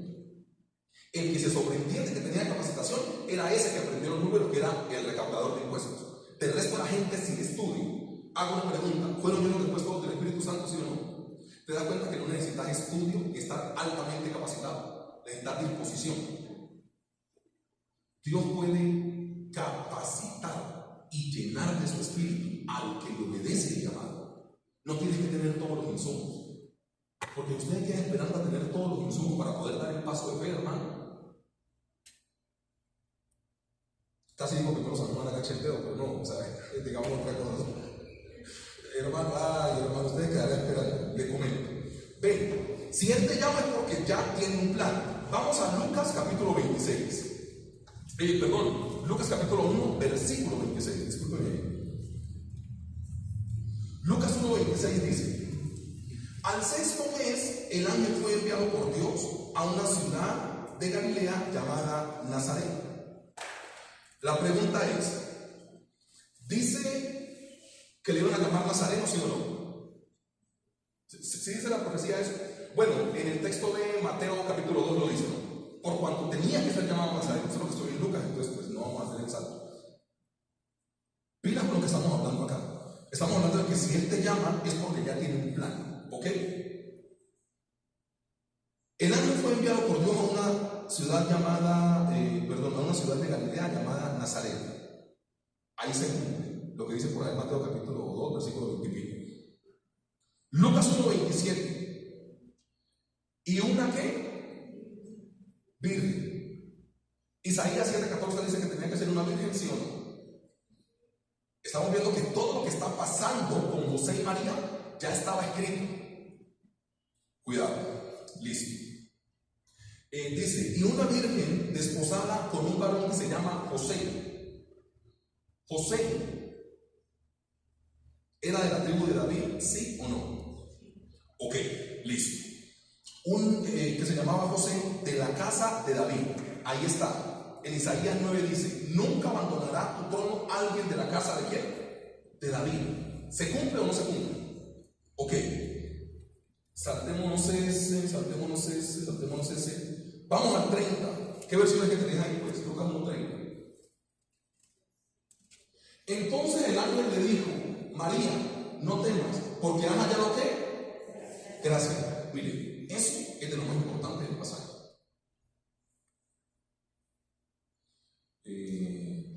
El que se sobreentiende que tenía capacitación era ese que aprendió los números, que era el recaudador de impuestos. Del resto de la gente sin estudio. Hago una pregunta, ¿fueron llenos después todos del Espíritu Santo, sí o no? ¿Te das cuenta que no necesitas estudio y estar altamente capacitado? Necesitas disposición. Dios puede capacitar y llenar de su espíritu al que le obedece el llamado. No tienes que tener todos los insumos, porque usted queda esperando a tener todos los insumos para poder dar el paso de fe, hermano. Casi digo que no se van a agachar el dedo, pero no, o sea, digamos otra cosa. Hermano, ustedes quedarán esperando, le comento. Ven, si Él te llama es porque ya tiene un plan. Vamos a Lucas capítulo 26. Lucas capítulo 1, versículo 26. Discúlpeme. Lucas 1:26 dice: al 6º mes, el ángel fue enviado por Dios a una ciudad de Galilea llamada Nazaret. La pregunta es: ¿dice que le iban a llamar Nazareno, sí o no? ¿Sí dice la profecía eso? Bueno, en el texto de Mateo capítulo 2 lo dice, ¿no? Por cuanto tenía que ser llamado Nazareno. Eso es lo que estoy en Lucas, entonces pues no vamos a hacer el salto. Pila con lo que estamos hablando acá. Estamos hablando de que si Él te llama es porque ya tiene un plan, ¿ok? El ángel fue enviado por Dios a una ciudad llamada, a una ciudad de Galilea llamada Nazaret. Ahí se cumple lo que dice por ahí Mateo capítulo 2, versículo 20. Lucas 1:27. ¿Y una qué? Virgen. Isaías 7:14 dice que tenía que ser una virgen, ¿sí o no? Estamos viendo que todo lo que está pasando con José y María ya estaba escrito. Cuidado, listo. Dice, y una virgen desposada con un varón que se llama José. José era de la tribu de David, ¿sí o no? Ok, listo. Un que se llamaba José, de la casa de David. Ahí está. En Isaías 9 dice, nunca abandonará tu trono alguien de la casa de quién? De David. ¿Se cumple o no se cumple? Ok. Saltémonos ese. Vamos al 30. ¿Qué versiones que tenéis ahí? Pues Lucas 1:30. Entonces el ángel le dijo, María, no temas, porque has hallado ¿qué? Gracias. Mire, eso es de lo más importante del pasaje.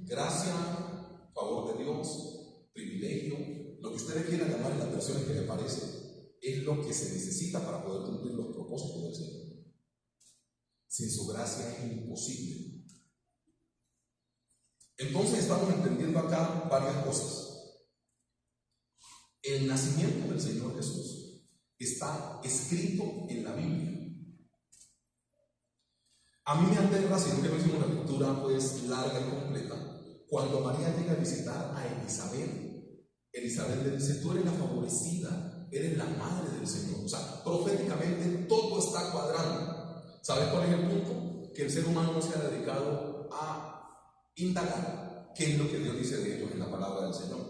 Gracia, favor de Dios, privilegio, lo que ustedes quieran llamar en las versiones que les parece, es lo que se necesita para poder cumplir los propósitos del Señor. Sin su gracia es imposible. Entonces estamos entendiendo acá varias cosas. El nacimiento del Señor Jesús está escrito en la Biblia. A mí me aterra, si no que no hicimos una lectura pues larga y completa, cuando María llega a visitar a Elizabeth. Elizabeth le dice, tú eres la favorecida, eres la madre del Señor. O sea, proféticamente todo está cuadrando. ¿Sabes cuál es el punto? Que el ser humano no se ha dedicado a indagar qué es lo que Dios dice de ellos en la palabra del Señor.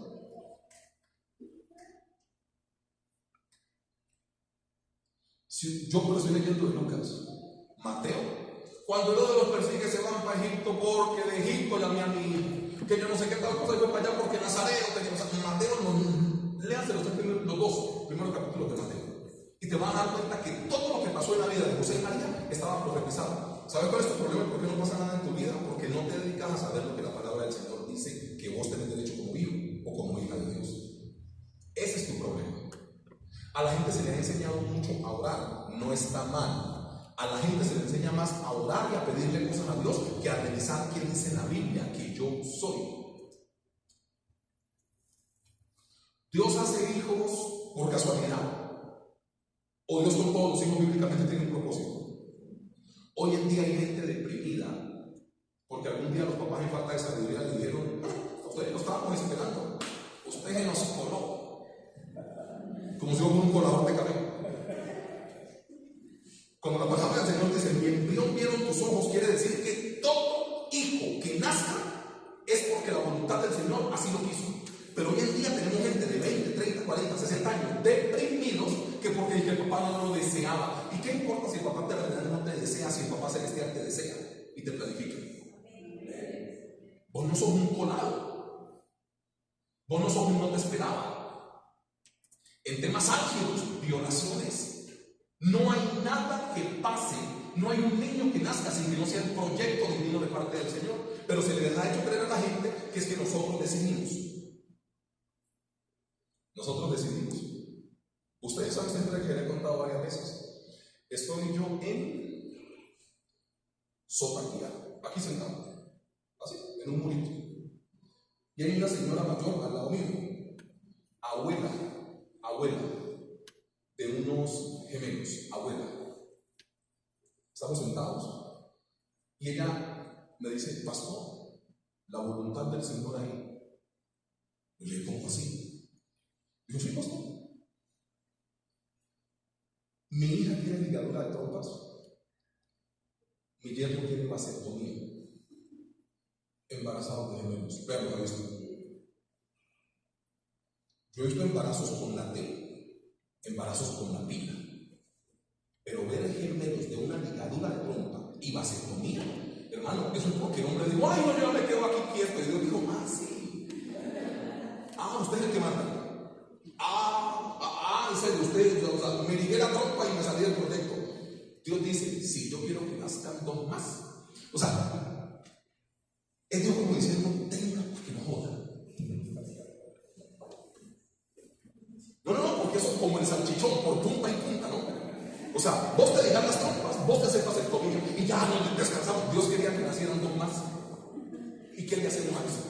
Si yo por eso estoy leyendo de Lucas, Mateo, cuando uno de los persigue se van para Egipto porque de Egipto llamé a mi hijo, que yo no sé qué tal cosa, y fue para allá porque Nazareo tenía, o sea, Mateo no, léanse los dos primeros capítulos de Mateo y te vas a dar cuenta que todo lo que pasó en la vida de José y María estaba profetizado. ¿Sabes cuál es tu problema? ¿Por qué no pasa nada en tu vida? Porque no te dedicas a saber lo que la palabra del Señor dice que vos tenés derecho como hijo o como hija de Dios. Ese es tu problema. A la gente se le ha enseñado mucho a orar, no está mal. A la gente se le enseña más a orar y a pedirle cosas a Dios que a revisar qué dice en la Biblia que yo soy. ¿Dios hace hijos por casualidad? ¿O Dios con todos los hijos bíblicamente tiene un propósito? Hoy en día hay gente deprimida porque algún día los papás en falta de sabiduría le dijeron, ustedes lo estábamos esperando, ustedes nos coló, como si fuera un colador de cabello. Cuando la palabra del Señor dice, mi embrión vieron tus ojos, quiere decir que todo hijo que nazca es porque la voluntad del Señor así lo quiso. Pero hoy en día tenemos gente de 20, 30, 40, 60 años deprimidos que porque el papá no lo deseaba. ¿Y qué importa si el papá terrenal no te desea, si el papá celestial te desea y te planifica? Vos no sos un colado. Vos no sos un no te esperaba. En temas álgidos, violaciones. No hay nada que pase, no hay un niño que nazca sin que no sea el proyecto divino de parte del Señor. Pero se les ha hecho creer a la gente que es que nosotros decidimos. Nosotros decidimos. Ustedes saben siempre que les he contado varias veces. Estoy yo en Sotaquía, aquí sentado, así, en un murito. Y hay una señora mayor al lado mío, abuela de unos gemelos, abuela. Estamos sentados y ella me dice, pastor, la voluntad del Señor ahí. Y le pongo así. Digo, sí, pastor. Mi hija tiene ligadura de trompas, mi yerno tiene vasectomía, embarazado de gemelos. Pero lo he visto. Yo he visto embarazos con la T, embarazos con la pila. Pero ver gemelos de una ligadura de trompa y vasectomía, hermano, eso es porque el hombre dijo, ay, no, yo me quedo aquí quieto. Y Dios dijo, sí. Usted es el que manda. En serio, usted, o sea, me ligué la trompa y me salí del proyecto. Dios dice, sí, yo quiero que nazcan dos más. O sea, es Dios como diciendo, tenga porque no joda. No, porque eso como el salchichón por punta y punta, ¿no? O sea, vos te dejas las trompas, vos te haces vasectomía y ya no descansamos. Dios quería que nacieran dos más. ¿Y qué le hacemos a eso?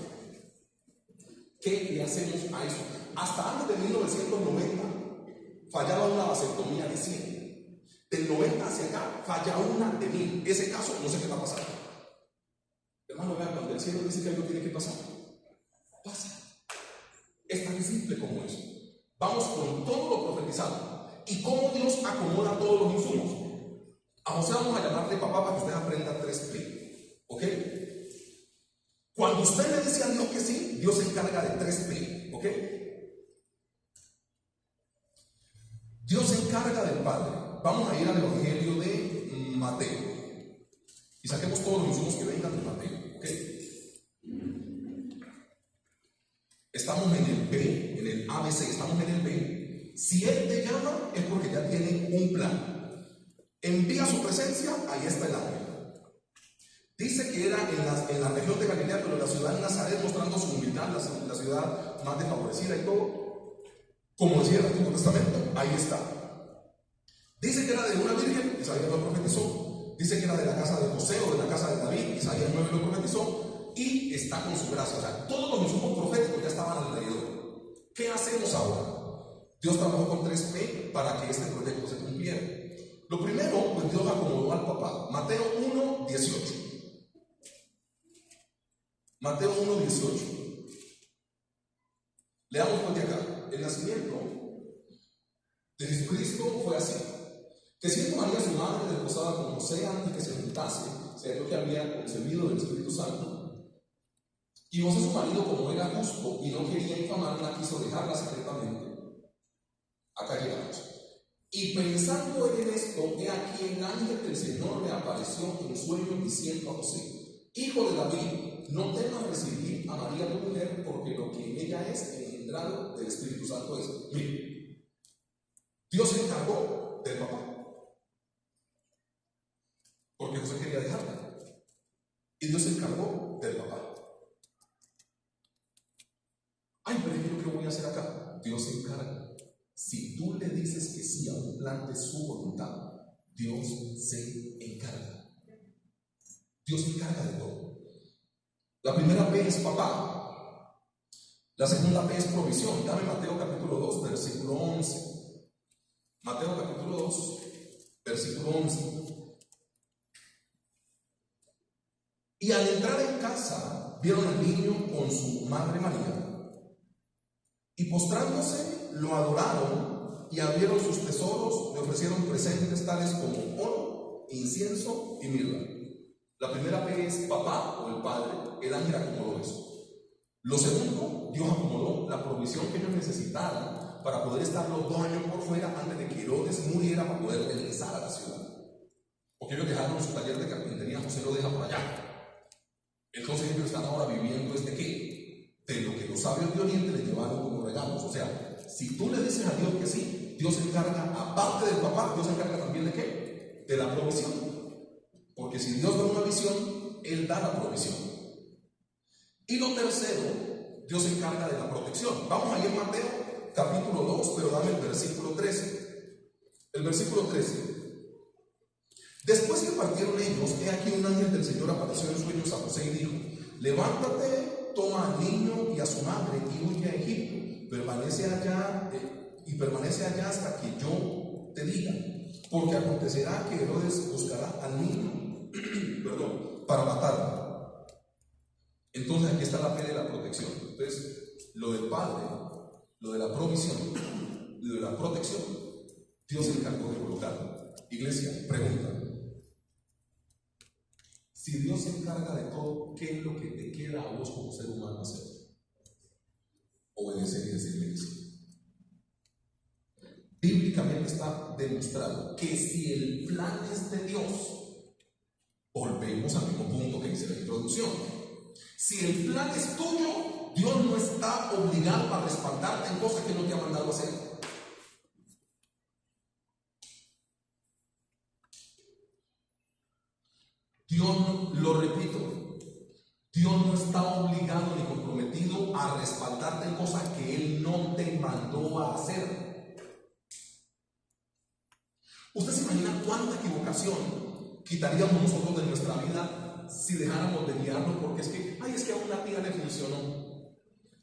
¿Qué le hacemos a eso? Hasta antes de 1990 fallaba una vasectomía de 100. Del 90 hacia acá falla una de 1000. Ese caso no sé qué va a pasar. Hermano, vean, cuando el cielo dice que algo tiene que pasar, pasa. Es tan simple como eso. Vamos con todo lo profetizado. ¿Y cómo Dios acomoda todos los insumos? A José vamos a llamarle papá para que usted aprenda 3P. ¿Ok? Cuando usted le dice a Dios que sí, Dios se encarga de 3P. ¿Ok? Dios se encarga del Padre. Vamos a ir al Evangelio de Mateo. Y saquemos todos los insumos que vengan de Mateo. ¿Ok? Estamos en el B, en el ABC, estamos en el B. Si Él te llama, es porque ya tiene un plan. Envía su presencia, ahí está el ángel. Dice que era en la región de Galilea, pero en la ciudad de Nazaret, mostrando su humildad, la ciudad más desfavorecida y todo. Como decía el Antiguo Testamento, ahí está. Dice que era de una virgen, Isaías lo profetizó. Dice que era de la casa de José o de la casa de David, Isaías 9 lo profetizó. Y está con su gracia. O sea, todos los insumos proféticos ya estaban alrededor. ¿Qué hacemos ahora? Dios trabajó con 3P para que este proyecto se cumpliera. Lo primero, pues Dios acomodó al papá. Mateo 1:18. Mateo 1:18. Leamos pues de acá. El nacimiento de Jesucristo fue así. Que siendo María su madre desposada con José antes que se juntase, se halló que había concebido del Espíritu Santo. Y José su marido, como era justo y no quería infamarla, quiso dejarla secretamente. Acá llegamos. Y pensando en esto, he aquí el ángel del Señor le apareció en sueño diciendo a José: Hijo de David, no temas recibir a María tu mujer, porque lo que en ella es engendrado del Espíritu Santo es. Mire, Dios se encargó del papá, porque José quería dejarla. Y Dios se encargó del papá. Ay, pero yo ¿qué voy a hacer acá? Dios se encarga. Si tú le dices que sí a un plan de su voluntad, Dios se encarga. Dios se encarga de todo. La primera P es papá. La segunda P es provisión. Dame Mateo capítulo 2, versículo 11. Mateo capítulo 2, versículo 11. Y al entrar en casa, vieron al niño con su madre María. Y postrándose, lo adoraron y abrieron sus tesoros, le ofrecieron presentes tales como oro, incienso y mirra. La primera P es papá o el padre. El ángel acomodó eso. Lo segundo, Dios acomodó la provisión que ellos necesitaran para poder estar los 2 años por fuera antes de que Herodes muriera, para poder regresar a la ciudad. Porque ellos dejaron su taller de carpintería, José lo deja por allá. Entonces ellos están ahora viviendo ¿de qué? De lo que los sabios de Oriente les llevaron como regalos. O sea, si tú le dices a Dios que sí, Dios se encarga, aparte del papá, Dios se encarga también ¿de qué? De la provisión. Porque si Dios da una visión, Él da la provisión. Y lo tercero, Dios se encarga de la protección. Vamos ahí en Mateo capítulo 2, pero dame el versículo 13. El versículo 13. Después que partieron ellos, he aquí un ángel del Señor apareció en sueños a José y dijo: levántate, toma al niño y a su madre y huye a Egipto, permanece allá hasta que yo te diga, porque acontecerá que Herodes buscará al niño para matarlo. Entonces aquí está la fe de la protección. Entonces, lo del padre, lo de la provisión, lo de la protección, Dios se encargó de colocarlo. Iglesia, pregunta: si Dios se encarga de todo, ¿qué es lo que te queda a vos como ser humano hacer? Obedecer y decirle que sí. Bíblicamente está demostrado que si el plan es de Dios, volvemos al mismo punto que hice en la introducción. Si el plan es tuyo, Dios no está obligado a respaldarte en cosas que no te ha mandado a hacer. Dios, lo repito, Dios no está obligado ni comprometido a respaldarte en cosas que Él no te mandó a hacer. ¿Usted se imagina cuánta equivocación quitaríamos nosotros de nuestra vida si dejáramos de guiarnos? Porque es que a una tía le funcionó,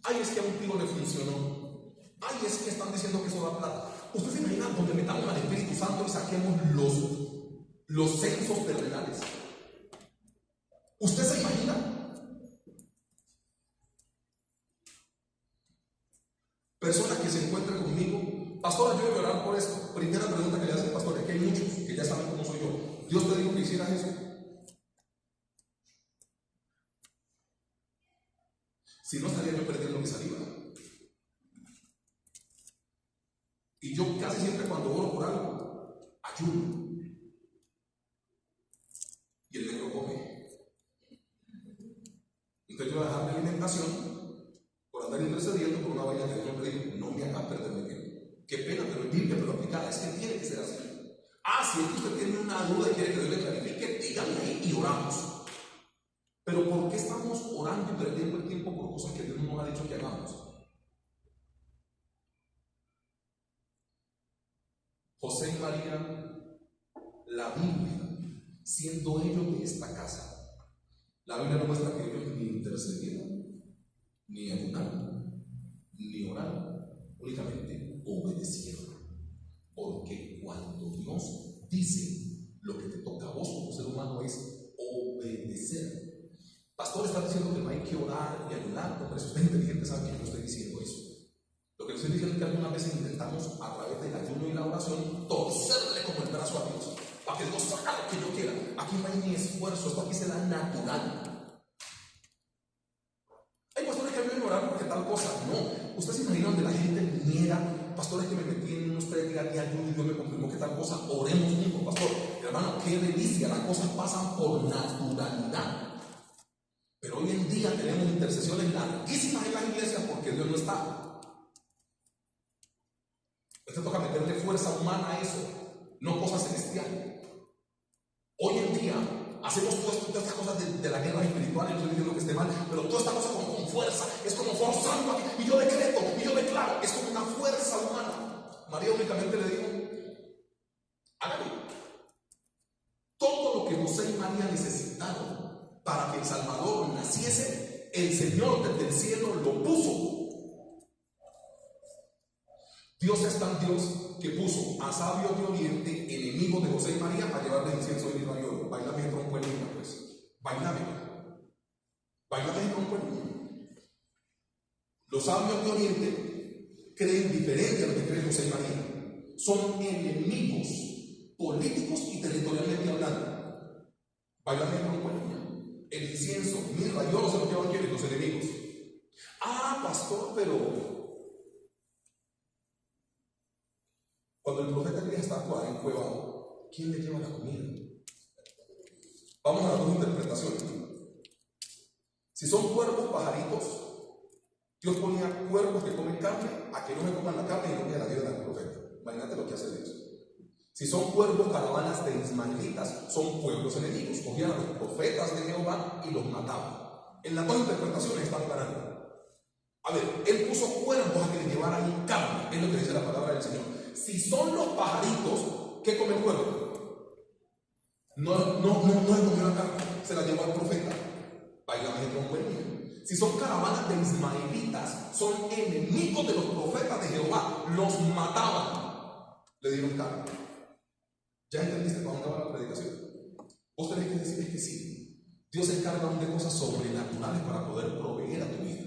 ay, es que a un tío le funcionó, ay, es que están diciendo que eso da plata. ¿Usted se imagina donde metamos al Espíritu Santo y saquemos los censos terrenales? ¿Usted se imagina? Personas que se encuentran conmigo, pastor, ayúdame a orar por esto. Primera pregunta que le hace el pastor, es que hay muchos que ya saben cómo soy yo. Dios te dijo que hicieras eso. Si no, estaría yo perdiendo mi saliva. Y yo casi siempre cuando oro por algo, ayuno. Y el negro come. Entonces yo voy a dejar mi alimentación por andar intercediendo por una vaina que Dios me dijo, no me hagas perder mi tiempo. Qué pena, pero es Biblia, pero aplicada, es que tiene que ser así. Si es que usted tiene una duda y quiere que Dios le clarifique, díganme ahí y oramos. Pero ¿por qué estamos orando y perdiendo el tiempo por cosas que Dios no nos ha dicho que hagamos? José y María, la Biblia, siendo ellos de esta casa, la Biblia no muestra que ellos ni intercedieron, ni ayunaron, ni oraron, únicamente obedecieron. Porque cuando Dios dice, lo que te toca a vos como ser humano es obedecer. Pastor está diciendo que no hay que orar y ayunar, pero si usted es inteligente sabe que yo no estoy diciendo eso. Lo que estoy diciendo es que algunas veces intentamos a través del ayuno y la oración torcerle como el brazo a Dios para que Dios haga lo que yo quiera. Aquí no hay ni esfuerzo, esto aquí se da natural. Hay pastores que vienen a orar porque tal cosa. No, usted se imagina donde la gente niega, pastores que me metí en unos 3 días de ayuno y Dios me confirmó que tal cosa. Oremos juntos, pastor. Hermano, qué delicia, las cosas pasan por naturalidad. Pero hoy en día tenemos intercesiones larguísimas en las iglesias porque Dios no está. Entonces toca meterle fuerza humana a eso, no cosas celestiales. Hoy en día hacemos todas estas cosas de la guerra espiritual, y no estoy diciendo que esté mal, pero toda esta cosa como con fuerza, es como forzando aquí, y yo decreto, y yo declaro, es como una fuerza humana. María únicamente le dijo, hágalo. Todo lo que José y María necesitaron para que el Salvador naciese, el Señor desde el cielo lo puso. Dios es tan Dios que puso a sabios de Oriente, enemigos de José y María, para llevarles incienso y mirra y oro. Bailame el tronco en línea, pues. Bailame el tronco en línea. Los sabios de Oriente creen diferente a lo que creen José y María. Son enemigos políticos y territorialmente hablando. Bailame el tronco en línea. El incienso, mirra y oro se lo llevan quienes, los enemigos. Pastor, pero cuando el profeta Elías está en cueva, ¿quién le lleva la comida? Vamos a las dos interpretaciones. Si son cuervos pajaritos, Dios ponía cuervos que comen carne a que no me coman la carne y no me la dieran al profeta. Imagínate lo que hace Dios. Si son cuervos caravanas de ismaelitas, son pueblos enemigos. Cogían a los profetas de Jehová y los mataban. En las dos interpretaciones están ganando. A ver, él puso cuervos a que le llevaran carne, es lo que dice la palabra del Señor. Si son los pajaritos, ¿qué come el cuervo? No es comió la carne, se la llevó al profeta. Bailame el tronco en línea. Si son caravanas de ismaelitas, son enemigos de los profetas de Jehová, los mataban, le dieron carne. ¿Ya entendiste para dónde va la predicación? Vos tenés que decirles que sí. Dios se encarga de cosas sobrenaturales para poder proveer a tu vida.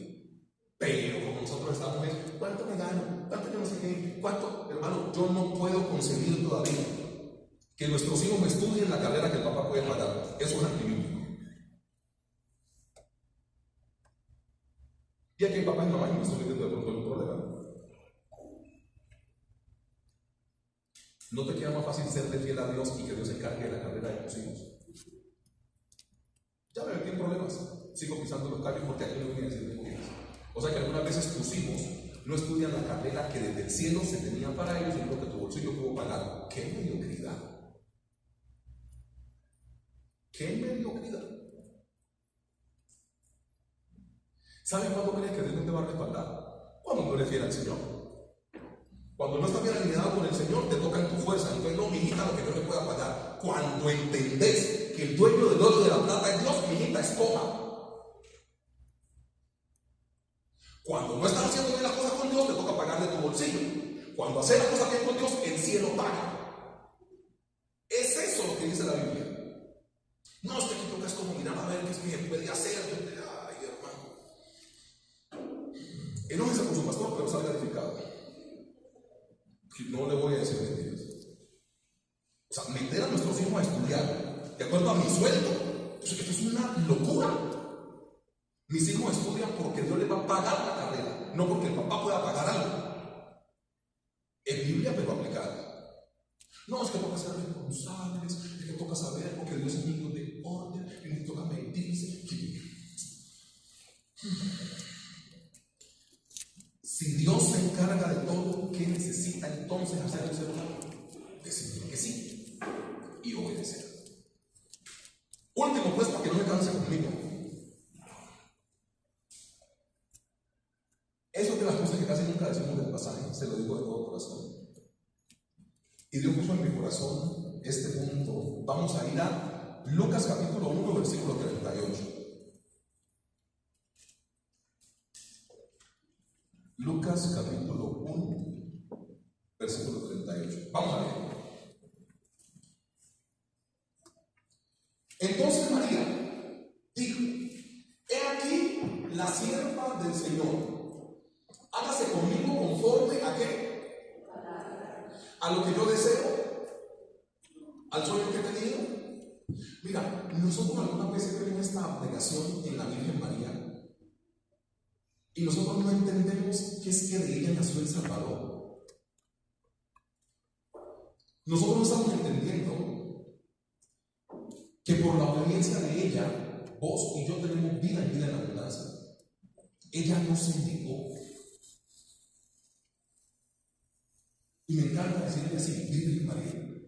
Pero como nosotros estamos en ¿cuánto me gano? ¿Cuánto yo no sé qué? ¿Cuánto? Hermano, yo no puedo concebir todavía que nuestros hijos estudien la carrera que el papá puede pagar. Eso es antibíblico. Y aquí hay papá y mamá y me estoy metiendo de pronto en un problema. ¿No te queda más fácil serle fiel a Dios y que Dios se encargue de la carrera de tus hijos? Ya me metí en problemas. Sigo pisando los callos porque aquí no viene a decir mentiras. O sea que algunas veces tus hijos no estudian la carrera que desde el cielo se tenía para ellos, sino que tu bolsillo pudo pagar. ¡Qué mediocridad! ¡Qué mediocridad! ¿Sabes cuándo crees que Dios no te va a respaldar? Cuando no eres fiel al Señor. Cuando no estás bien alineado con el Señor, te toca en tu fuerza. Entonces, no, mijita, lo que yo le pueda pagar. Cuando entendés que el dueño del oro y de la plata es Dios, mijita, escoja. Cuando no estás haciendo bien las cosas con Dios, te toca pagar de tu bolsillo. Cuando haces las cosas bien con Dios, el cielo paga. Es eso lo que dice la Biblia. No, es que aquí toca es como mirar a ver qué es que se puede hacer. Ay, hermano. Enójese con su pastor, pero salga edificado. No le voy a decir mentiras. O sea, meter a nuestros hijos a estudiar de acuerdo a mi sueldo, esto es una locura. Mis hijos estudian porque Dios les va a pagar la carrera, no porque el papá pueda pagar algo. Es Biblia, pero aplicada. No, es que toca ser responsables, es que toca saber, porque Dios es un Dios de orden, y nos toca mentirse. Si Dios se encarga de todo, ¿qué necesita entonces hacer el ser humano? Decir que sí y obedecer. Último, pues, para que no me canse conmigo. Eso es de las cosas que casi nunca decimos del pasaje, se lo digo de todo corazón. Y Dios puso en mi corazón este punto. Vamos a ir a Lucas capítulo 1, versículo 38. Lucas capítulo 1, versículo 38. Vamos a ver. Entonces María dijo: he aquí la sierva del Señor, hágase conmigo conforme a qué, a lo que yo deseo, al sueño que he tenido. Mira, nosotros algunas veces vemos esta abnegación en la Virgen María y nosotros no entendemos que es que de ella nació el Salvador. Nosotros no estamos entendiendo que por la obediencia de ella, vos y yo tenemos vida y vida en abundancia. Ella no se negó. Y me encanta decirle así, Virgen María,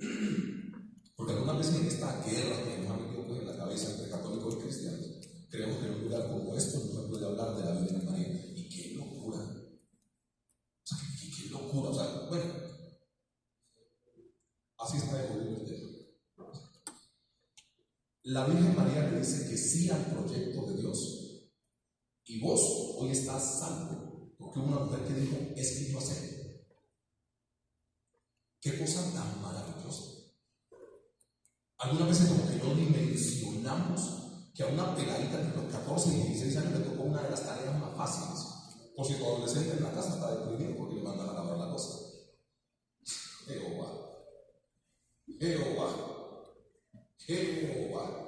porque algunas veces en esta guerra que nos ha metido en la cabeza entre católicos y cristianos, creemos que en un lugar como esto no se puede hablar de la Virgen María. Y qué locura. O sea, qué locura. O sea, bueno, así está el gobierno del tema. La Virgen María le dice que sí al proyecto de Dios. Y vos hoy estás salvo, porque hubo una mujer que dijo: es que yo acepto. Qué cosa tan maravillosa. Algunas veces como que no dimensionamos que a una pegadita de los 14 y 16 años le tocó una de las tareas más fáciles. Por si tu adolescente en la casa está deprimido porque le mandan a lavar la cosa. Jehová, Jehová, Jehová.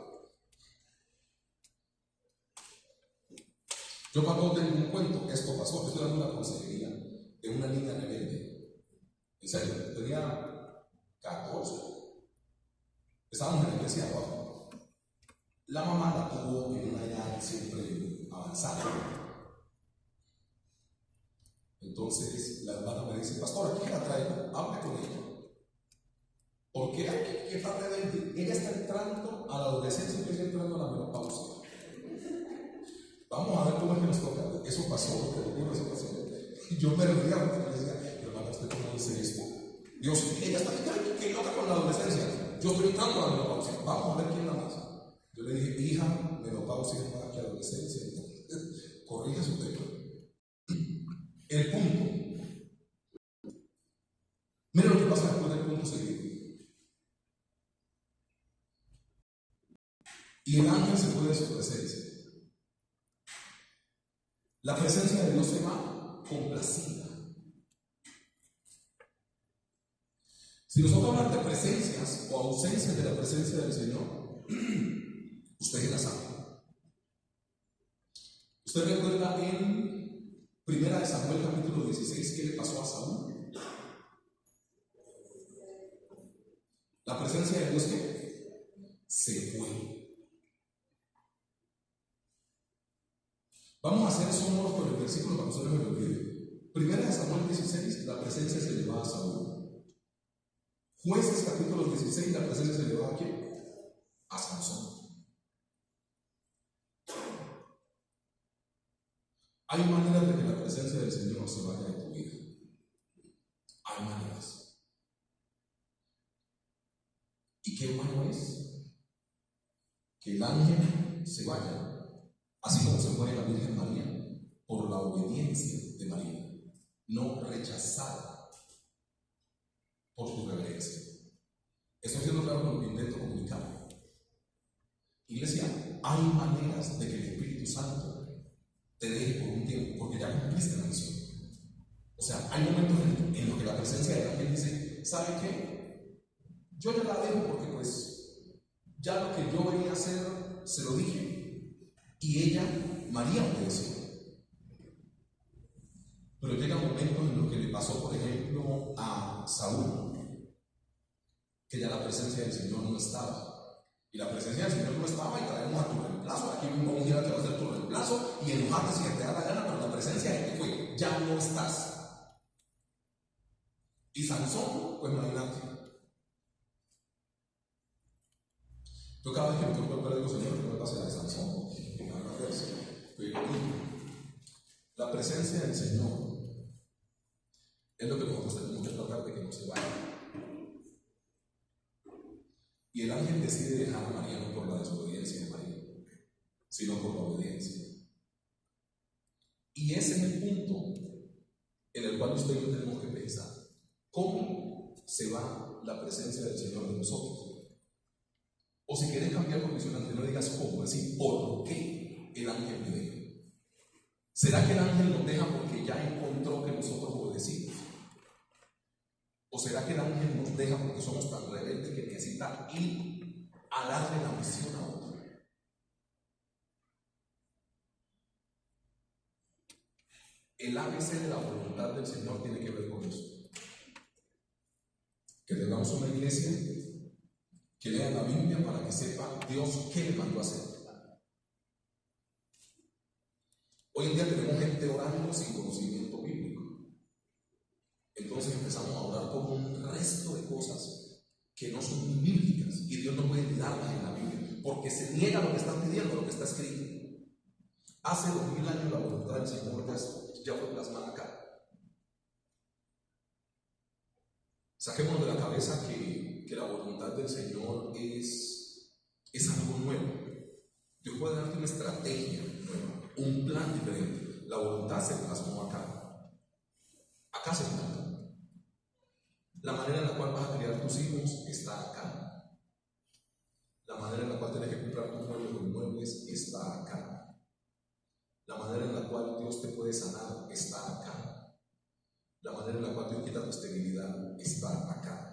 Yo cuando tengo un cuento, esto pasó, estoy dando una consejería de una niña rebelde. En serio, tenía 14. Estábamos en la iglesia abajo. La mamá la tuvo en una edad siempre avanzada. Entonces la hermana me dice: pastor, aquí la traigo, hable con ella. ¿Por qué? ¿Qué está rebelde? Ella está entrando a la adolescencia y yo estoy entrando a la menopausia. Vamos a ver cómo es que nos toca. Eso pasó, te lo juro, eso pasó. Y yo me reía porque me decía: hermana, ¿usted cómo dice esto? Dios, ella está que loca con la adolescencia. Yo estoy entrando a la menopausia. Vamos a ver quién la más. Yo le dije: hija, menopausia es más que adolescencia. Corrija su tema. El punto. Mira lo que pasa después del punto seguido. Y el ángel se fue de su presencia. La presencia de Dios se va complacida. Si nosotros hablamos de presencias o ausencias de la presencia del Señor, ustedes la saben. Usted recuerda en 1 Samuel capítulo 16 qué le pasó a Saúl. La presencia de Dios que se fue. Vamos a hacer sonoros por el versículo para que ustedes me lo olviden. 1 Samuel 16, la presencia se le va a Saúl. Jueces capítulo 16, la presencia se le va a quién? A Sansón. Hay maneras de que la presencia del Señor se vaya de tu vida. Hay hay maneras. ¿Y qué bueno es? Que el ángel se vaya, así como se fue la Virgen María, por la obediencia de María, no rechazada por su reverencia. Estoy siendo claro con lo que intento comunicar. Iglesia, hay maneras de que el Espíritu Santo te deje por un tiempo, porque ya cumpliste la misión. O sea, hay momentos en los que la presencia de alguien dice, ¿sabe qué? Yo ya la dejo porque pues ya lo que yo venía a hacer se lo dije. Y ella, María, obedeció. Pero llegan momentos en los que le pasó, por ejemplo, a Saúl, que ya la presencia del Señor no estaba. Y la presencia del Señor no estaba y traemos a tu reemplazo. Aquí mismo un día te va a hacer tu reemplazo y enojarte si te da la gana, pero la presencia de que fue, ya no estás. Y Sansón, pues imagínate. Yo cada vez que me toco el pelo digo, Señor, que no me pase la de Sansón. Pero la presencia del Señor es lo que nosotros tenemos que tratar de que no se vaya. Y el ángel decide dejar a María no por la desobediencia de María, sino por la obediencia. Y ese es el punto en el cual usted y yo tenemos que pensar. ¿Cómo se va la presencia del Señor de nosotros? O si quieres cambiar condicionante, no digas cómo, es decir, ¿por qué el ángel me deja? ¿Será que el ángel nos deja porque ya encontró que nosotros obedecimos? ¿O será que el ángel nos deja porque somos tan rebeldes que necesita ir a darle la misión a otro? El ABC de la voluntad del Señor tiene que ver con eso. Que tengamos una iglesia que lea la Biblia para que sepa Dios qué le mandó a hacer. Hoy en día tenemos gente orando sin conocimiento bíblico. Entonces empezamos a orar por un resto de cosas que no son ni bíblicas y Dios no puede darlas en la Biblia porque se niega lo que están pidiendo, lo que está escrito. Hace 2000 años la voluntad del Señor ya fue plasmada acá. Saquémonos de la cabeza que la voluntad del Señor es algo nuevo. Dios puede darte una estrategia nueva, un plan diferente. La voluntad se plasmó acá. Acá se plasmó. La manera en la cual vas a criar tus hijos está acá. La manera en la cual tienes que comprar tus muebles está acá. La manera en la cual Dios te puede sanar está acá. La manera en la cual Dios quita tu esterilidad está acá.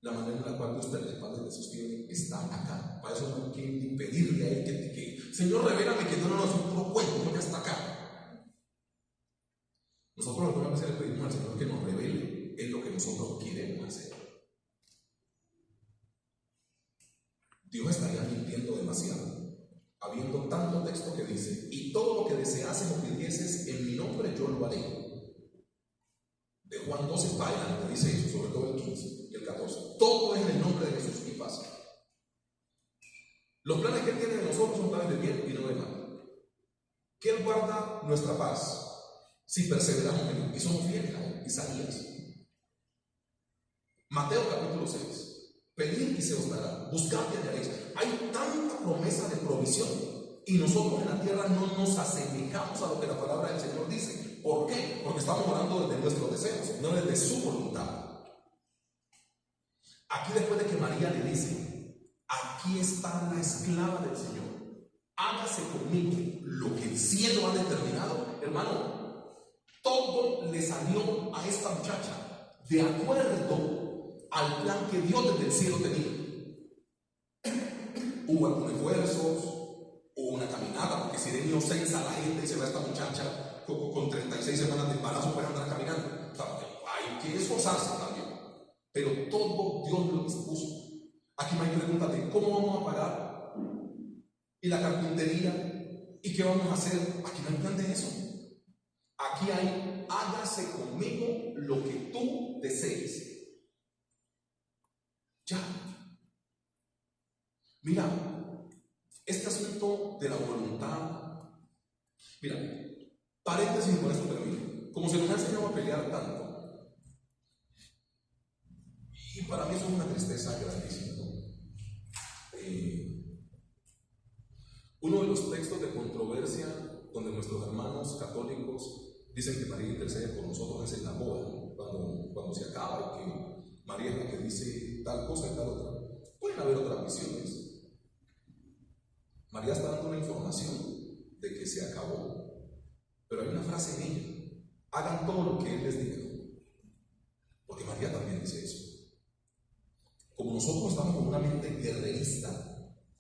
La manera en la cual Dios te respalda y te sostiene está acá. Para eso no hay que impedirle a Él que Señor, revélame que no nos un puro cuento, porque está acá. Nosotros lo que vamos a hacer es pedirnos al Señor que nos revele es lo que nosotros queremos hacer. Dios estaría mintiendo demasiado, habiendo tanto texto que dice, y todo lo que deseases o pidieses en mi nombre yo lo haré. De Juan 12 para adelante dice eso, sobre todo el 15 y el 14. Todo es en el nombre de Jesús y pasa. Los planes que Él tiene de nosotros son planes de bien y no de mal. Que Él guarda nuestra paz si perseveramos en Él y somos fieles a Él. Isaías. Mateo capítulo 6. Pedid y se os dará. Buscad y hallaréis. Hay tanta promesa de provisión y nosotros en la tierra no nos asemejamos a lo que la palabra del Señor dice. ¿Por qué? Porque estamos orando desde nuestros deseos, no desde su voluntad. Aquí después de que María le dice, aquí está la esclava del Señor, hágase conmigo lo que el cielo ha determinado, hermano, todo le salió a esta muchacha de acuerdo al plan que Dios desde el cielo tenía. Hubo algunos esfuerzos, hubo una caminata, porque si de niño 6 a la gente se va esta muchacha con 36 semanas de embarazo puede andar caminando. O sea, hay que esforzarse también. Pero todo Dios lo dispuso. Aquí me pregúntate, ¿cómo vamos a pagar? ¿Y la carpintería? ¿Y qué vamos a hacer? Aquí no hay plan de eso. Aquí hay, hágase conmigo lo que tú desees. Ya. Mira, este asunto de la voluntad, mira, paréntesis con esto termino. Como se nos ha enseñado a pelear tanto, Y para mí eso es una tristeza grandísima. Uno de los textos de controversia donde nuestros hermanos católicos dicen que María intercede por nosotros es en la boda, cuando se acaba y que María es la que dice tal cosa y tal otra. Pueden haber otras visiones. María está dando una información de que se acabó, pero hay una frase en ella: hagan todo lo que Él les diga, porque María también dice eso. Como nosotros estamos con una mente guerrerista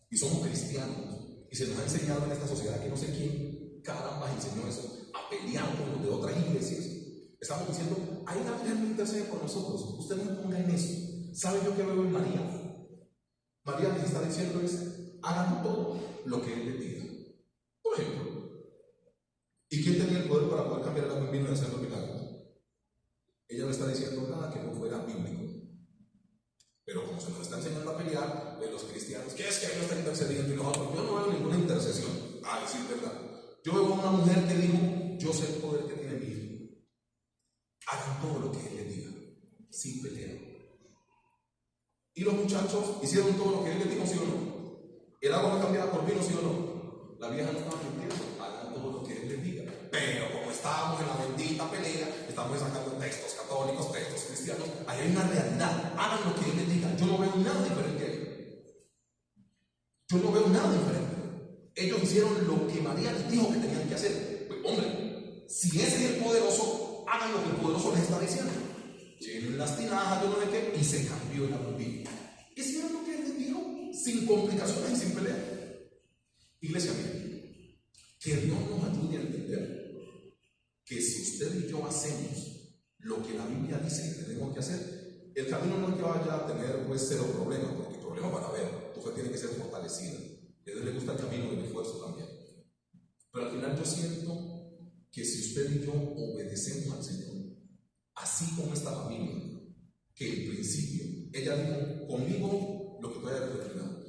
y somos cristianos, y se nos ha enseñado en esta sociedad que no sé quién caramba enseñó eso, a pelear con los de otras iglesias, estamos diciendo: hay una Virgen que intercede por nosotros, usted no me ponga en eso. ¿Sabe yo qué veo en María? María les está diciendo es: hagan todo lo que Él les diga. Por ejemplo, ¿y quién tenía el poder para poder cambiar el agua en vino y hacer los milagros? Ella no está diciendo nada que no fuera bíblico. Pero como se nos está enseñando a pelear de los cristianos, ¿qué es que ellos están intercediendo y nosotros? Yo no veo ninguna intercesión, a decir verdad. Yo veo a una mujer que dijo: yo sé el poder que tiene mi hijo. Hagan todo lo que Él les diga, sin pelear. Y los muchachos hicieron todo lo que Él les dijo, ¿sí o no? El agua fue cambiada por vino, ¿sí o no? La vieja no estaba mintiendo. Hagan todo lo que Él les diga. Pero como estábamos en la bendita pelea, estamos sacando textos católicos, textos cristianos, ahí hay una realidad. Hagan lo que Él les diga. Yo no veo nada diferente ahí. Yo no veo nada diferente. Ellos hicieron lo que María les dijo que tenían que hacer. Pues hombre, si ese es el poderoso, hagan lo que el poderoso les está diciendo. Llenen las tinajas, yo no sé qué, y se cambió la bombilla. Hicieron lo que Él les dijo, sin complicaciones y sin pelea. Iglesia mía, que Dios nos ayude a entender que si usted y yo hacemos lo que la Biblia dice que tenemos que hacer, el camino no es que vaya a tener pues cero problemas, porque problemas van a haber, tu fe tiene que ser fortalecida. A Dios le gusta el camino del esfuerzo también. Pero al final yo siento que si usted y yo obedecemos al Señor, así como esta familia, que en principio ella dijo: conmigo lo que tú hayas determinado,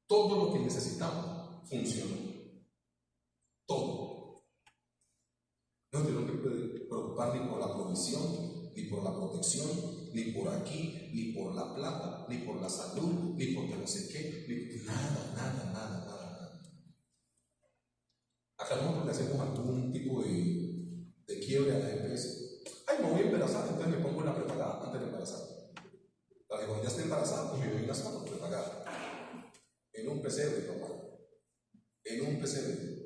todo lo que necesitaba funcionó. Todo. No tenemos que preocupar ni por la provisión, ni por la protección, ni por aquí, ni por la plata, ni por la salud, ni porque no sé qué, ni nada. Acá nosotros le hacemos algún tipo de quiebre a la EPS. Ay, me voy a embarazar, entonces me pongo una prepagada antes de embarazar. Para que cuando ya esté embarazada, pues me doy unas cosas prepagadas. En un pesebre, papá. En un pesebre.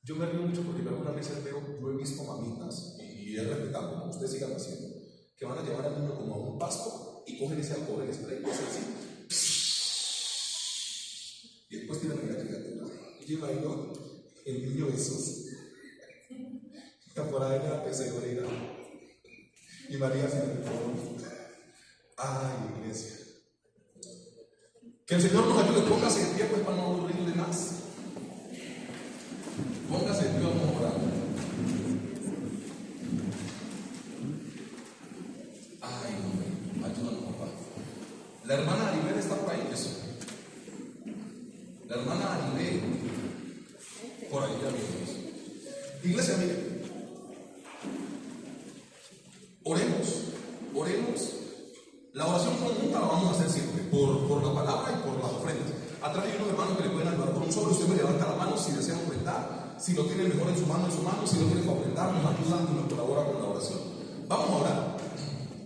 Yo me río mucho porque algunas veces yo he visto mamitas, y es respetable, como ustedes sigan haciendo, que van a llevar al niño como a un pasto y cogen ese alcohol en spray y hacen así. Y después tiran a la criatura. Y yo imagino el niño Jesús. Está por ahí en la pesebrera. Y María se le pone. Ay, iglesia. Que el Señor nos ayude. Póngase de pie pues para no aburrirle más. Póngase de pie, vamos a orar. Ay, hombre, ayúdanos, papá. La hermana Aribel está por ahí, eso. La hermana Aribel. Por ahí ya vimos. Iglesia, mire. Oremos. La oración conjunta la vamos a hacer siempre, por la palabra y por las ofrendas. Atrás hay unos hermanos que le pueden ayudar con un sobre. Usted me levanta la mano si desea ofrendar. Si lo tiene mejor en su mano, si lo tiene para ofrendar, nos ayuda y nos colabora con la oración. Vamos a orar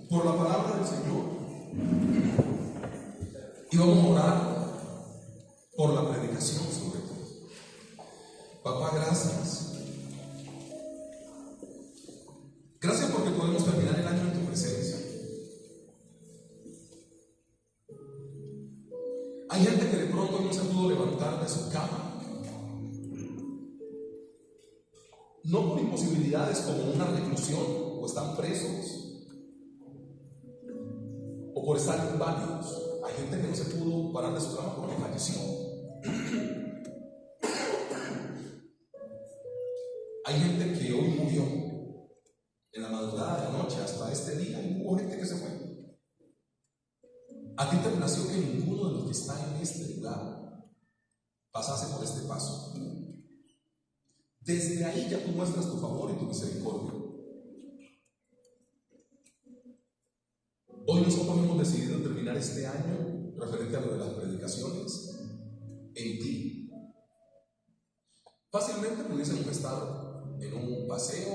por la palabra del Señor. Y vamos a orar por la predicación sobre todo. Papá, gracias. Gracias porque podemos terminar el año en tu presencia. Hay gente que de pronto no se pudo levantar de su cama, no por imposibilidades como una reclusión, o están presos, o por estar inválidos. Hay gente que no se pudo parar de su cama porque falleció. Hay gente que hoy murió en la madrugada de la noche hasta este día, y hubo gente que se fue. A ti te plació que ninguno de los que está en este lugar pasase por este paso. Desde ahí ya tú muestras tu favor y tu misericordia. Hoy nosotros hemos decidido terminar este año referente a lo de las predicaciones en ti. Fácilmente pudiésemos estar en un paseo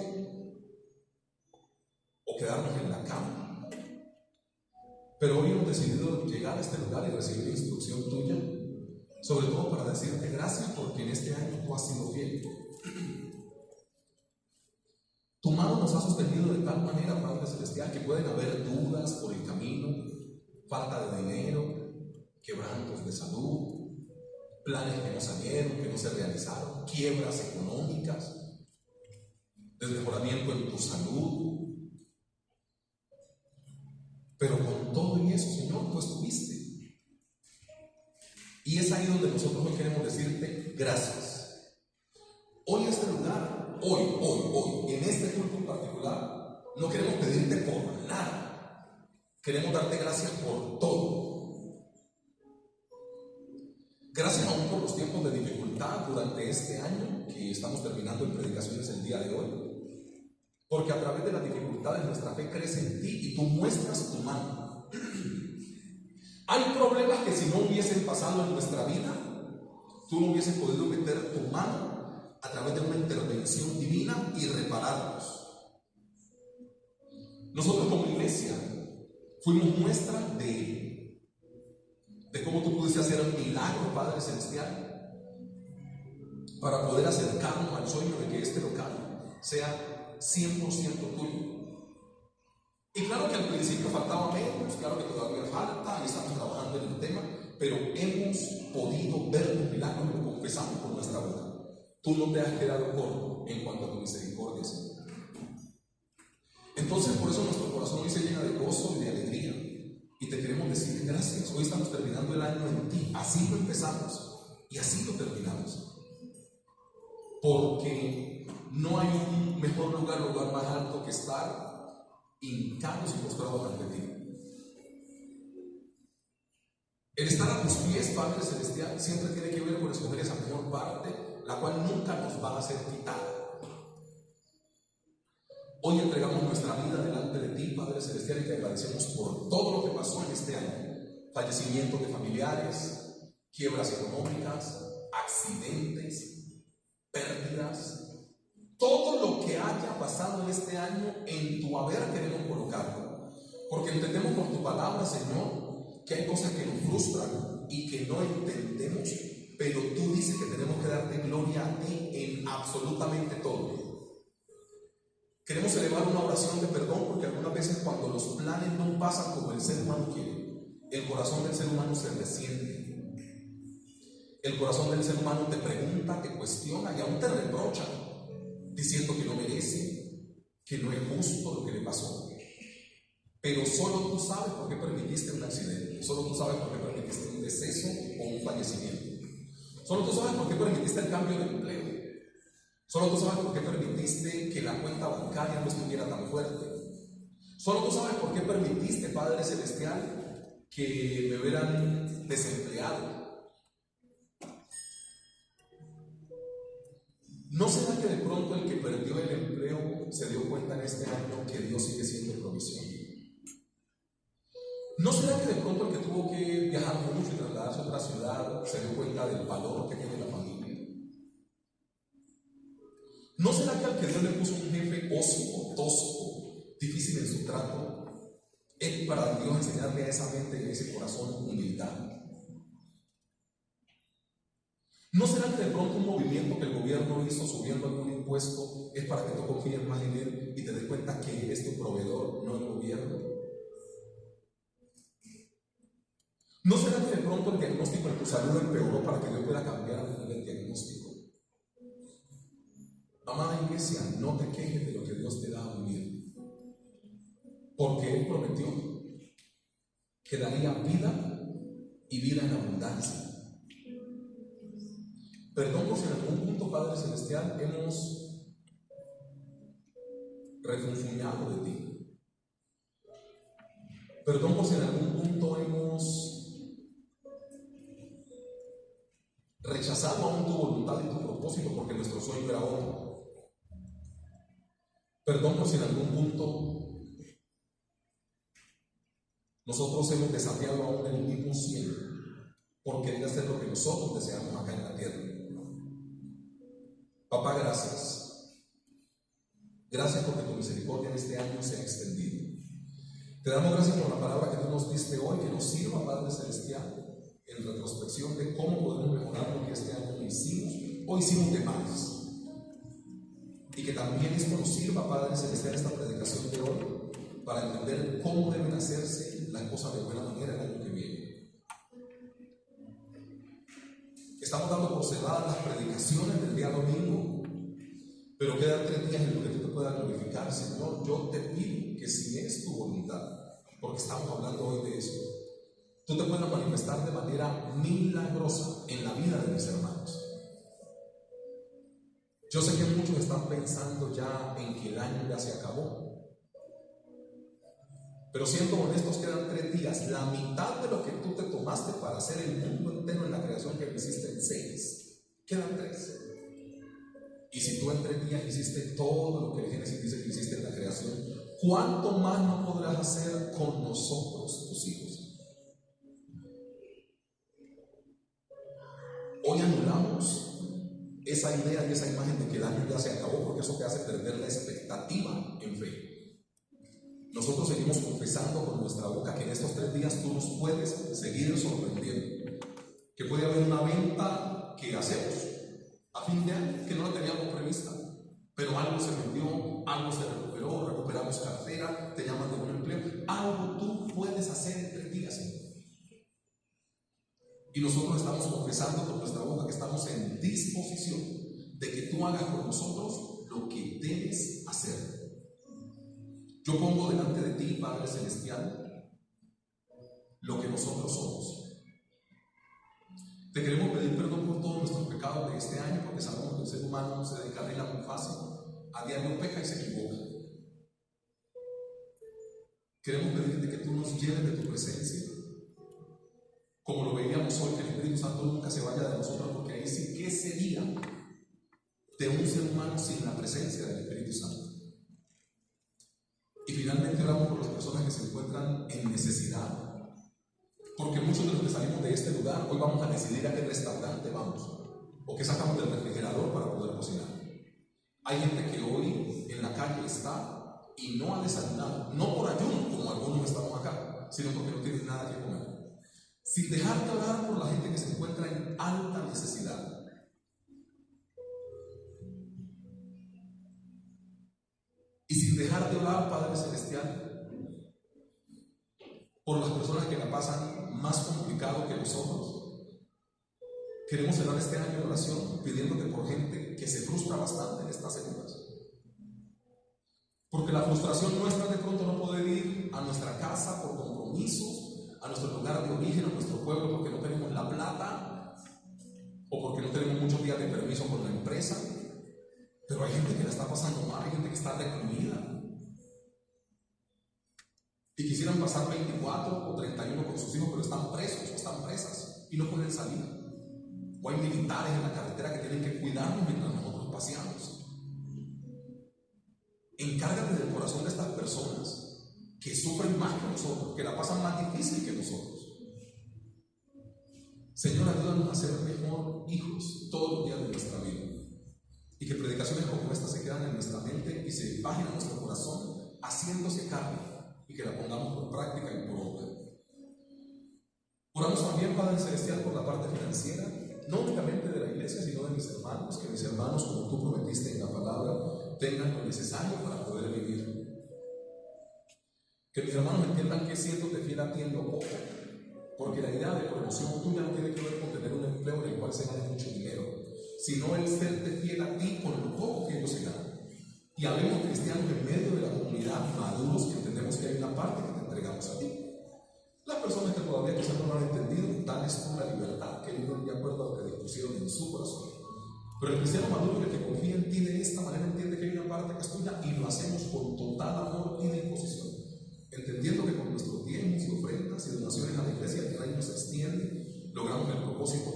o quedarnos en la cama, pero hoy hemos decidido llegar a este lugar y recibir instrucción tuya, sobre todo para decirte gracias porque en este año tú has sido fiel. Tu mano nos ha sostenido de tal manera, Padre Celestial, que pueden haber dudas por el camino, falta de dinero, quebrantos de salud, planes que no salieron, que no se realizaron, quiebras económicas, desmejoramiento en tu salud. Pero con todo y eso, Señor, tú estuviste. Y es ahí donde nosotros hoy queremos decirte gracias. Hoy este lugar, hoy, en este culto en particular, no queremos pedirte por nada. Queremos darte gracias por todo. Gracias aún por los tiempos de dificultad durante este año que estamos terminando en predicaciones el día de hoy. Porque a través de las dificultades nuestra fe crece en ti y tú muestras tu mano. Hay problemas que si no hubiesen pasado en nuestra vida, tú no hubieses podido meter tu mano a través de una intervención divina y repararlos. Nosotros como iglesia fuimos muestra de cómo tú pudiste hacer un milagro, Padre Celestial, para poder acercarnos al sueño de que este local sea 100% tuyo. Y claro que al principio faltaba menos, claro que todavía falta y estamos trabajando en el tema, pero hemos podido ver los milagros y lo confesamos por nuestra boca. Tú no te has quedado corto en cuanto a tu misericordia, Señor. Entonces por eso nuestro corazón hoy se llena de gozo y de alegría y te queremos decir gracias. Hoy estamos terminando el año en ti, así lo empezamos y así lo terminamos, porque no hay un mejor lugar más alto que estar hincados y postrados ante ti. El estar a tus pies, Padre Celestial, siempre tiene que ver con escoger esa mejor parte, la cual nunca nos va a ser quitada. Hoy entregamos nuestra vida delante de ti, Padre Celestial, y te agradecemos por todo lo que pasó en este año. Fallecimientos de familiares, quiebras económicas, accidentes, pérdidas. Todo lo que haya pasado en este año, en tu haber queremos colocarlo. Porque entendemos por tu palabra, Señor, que hay cosas que nos frustran y que no entendemos. Pero tú dices que tenemos que darte gloria a ti en absolutamente todo. Queremos elevar una oración de perdón porque algunas veces cuando los planes no pasan como el ser humano quiere, el corazón del ser humano se resiente. El corazón del ser humano te pregunta, te cuestiona y aún te reprocha, diciendo que no merece, que no es justo lo que le pasó. Pero solo tú sabes por qué permitiste un accidente, solo tú sabes por qué permitiste un deceso o un fallecimiento, solo tú sabes por qué permitiste el cambio de empleo, solo tú sabes por qué permitiste que la cuenta bancaria no estuviera tan fuerte, solo tú sabes por qué permitiste, Padre Celestial, que me hubieran desempleado. ¿No será que de pronto el que perdió el empleo se dio cuenta en este año que Dios sigue siendo provisión? ¿No será que de pronto el que tuvo que viajar mucho y trasladarse a otra ciudad se dio cuenta del valor que tiene la familia? ¿No será que al que Dios le puso un jefe óseo, tosco, difícil en su trato, es para Dios enseñarle a esa mente y a ese corazón humildad? ¿No será que de pronto un movimiento que el gobierno hizo subiendo algún impuesto es para que tú confíes más en él y te des cuenta que él es tu proveedor, no el gobierno? ¿No será que de pronto el diagnóstico en tu salud empeoró para que Dios pueda cambiar el diagnóstico? Amada iglesia, no te quejes de lo que Dios te da a vivir, porque Él prometió que daría vida y vida en abundancia. Perdón por si en algún punto, Padre Celestial, hemos refunfuñado de ti. Perdón por si en algún punto hemos rechazado aún tu voluntad y tu propósito porque nuestro sueño era otro. Perdón por si en algún punto Nosotros hemos desafiado aún el mismo cielo por querer hacer lo que nosotros deseamos acá en la tierra. Papá, gracias. Gracias porque tu misericordia en este año se ha extendido. Te damos gracias por la palabra que tú nos diste hoy, que nos sirva, Padre Celestial, en retrospección de cómo podemos mejorar lo que este año hicimos o hicimos de más. Y que también esto nos sirva, Padre Celestial, esta predicación de hoy, para entender cómo deben hacerse las cosas de buena manera el año que viene. Estamos dando por cerradas las predicaciones del día domingo, pero quedan 3 días en los que tú te puedas glorificar. Señor, yo te pido que si es tu voluntad, porque estamos hablando hoy de eso, tú te puedas manifestar de manera milagrosa en la vida de mis hermanos. Yo sé que muchos están pensando ya en que el año ya se acabó, pero siendo honestos, quedan 3 días, la mitad de lo que tú te tomaste para hacer el mundo entero en la creación, que lo hiciste en 6, quedan 3. Y si tú en 3 días hiciste todo lo que el Génesis dice que hiciste en la creación, ¿cuánto más no podrás hacer con nosotros, tus hijos? Hoy anulamos esa idea y esa imagen de que el año ya se acabó, porque eso te hace perder la expectativa en fe. Nosotros seguimos confesando con nuestra boca que en estos 3 días tú nos puedes seguir sorprendiendo, que puede haber una venta que hacemos a fin de año que no la teníamos prevista, pero algo se vendió, algo se recuperó, recuperamos cartera, te llaman de un empleo, algo tú puedes hacer en 3 días, Señor. Y nosotros estamos confesando con nuestra boca que estamos en disposición de que tú hagas con nosotros lo que debes hacer. Yo pongo delante de ti, Padre Celestial, lo que nosotros somos. Te queremos pedir perdón por todos nuestros pecados de este año, porque sabemos que el ser humano no se descarrila muy fácil, a diario peca y se equivoca. Queremos pedirte que tú nos llenes de tu presencia, como lo veíamos hoy, que el Espíritu Santo nunca se vaya de nosotros, porque ahí sí, ¿qué sería de un ser humano sin la presencia del Espíritu Santo? Y finalmente oramos por las personas que se encuentran en necesidad, porque muchos de los que salimos de este lugar hoy vamos a decidir a qué restaurante vamos o qué sacamos del refrigerador para poder cocinar. Hay gente que hoy en la calle está y no ha desayunado, no por ayuno como algunos estamos acá, sino porque no tienen nada que comer. Sin dejar de orar por la gente que se encuentra en alta necesidad. Y sin dejar de orar, Padre Celestial, por las personas que la pasan más complicado que nosotros. Queremos cerrar este año de oración pidiéndote por gente que se frustra bastante en estas épocas. Porque la frustración nuestra de pronto no poder ir a nuestra casa por compromisos, a nuestro lugar de origen, a nuestro pueblo, porque no tenemos la plata o porque no tenemos muchos días de permiso con la empresa. Pero hay gente que la está pasando mal, hay gente que está recluida y quisieran pasar 24 o 31 con sus hijos, pero están presos o están presas y no pueden salir. O hay militares en la carretera que tienen que cuidarnos mientras nosotros paseamos. Encárgate del corazón de estas personas que sufren más que nosotros, que la pasan más difícil que nosotros. Señor, ayúdanos a ser mejor hijos todos los días de nuestra vida. Y que predicaciones como esta se quedan en nuestra mente y se bajen a nuestro corazón, haciéndose carne, y que la pongamos por práctica y por obra. Oramos también, Padre Celestial, por la parte financiera, no únicamente de la iglesia, sino de mis hermanos, que mis hermanos, como tú prometiste en la palabra, tengan lo necesario para poder vivir. Que mis hermanos entiendan que siéndote fiel a ti en lo poco, porque la idea de promoción tuya no tiene que ver con tener un empleo en el cual se gane mucho dinero, sino el serte fiel a ti con lo poco que ellos se ganan. Y habemos cristianos en medio de la comunidad maduros que entendemos que hay una parte que te entregamos a ti. Las personas que todavía quizás no lo han entendido, dales tú la libertad que viven de acuerdo a lo que dispusieron en su corazón. Pero el cristiano maduro, el que confía en ti de esta manera, entiende que hay una parte que es tuya y lo hacemos con total amor y disposición, entendiendo que con nuestros diezmos y ofrendas y donaciones a la iglesia el reino se extiende, logramos el propósito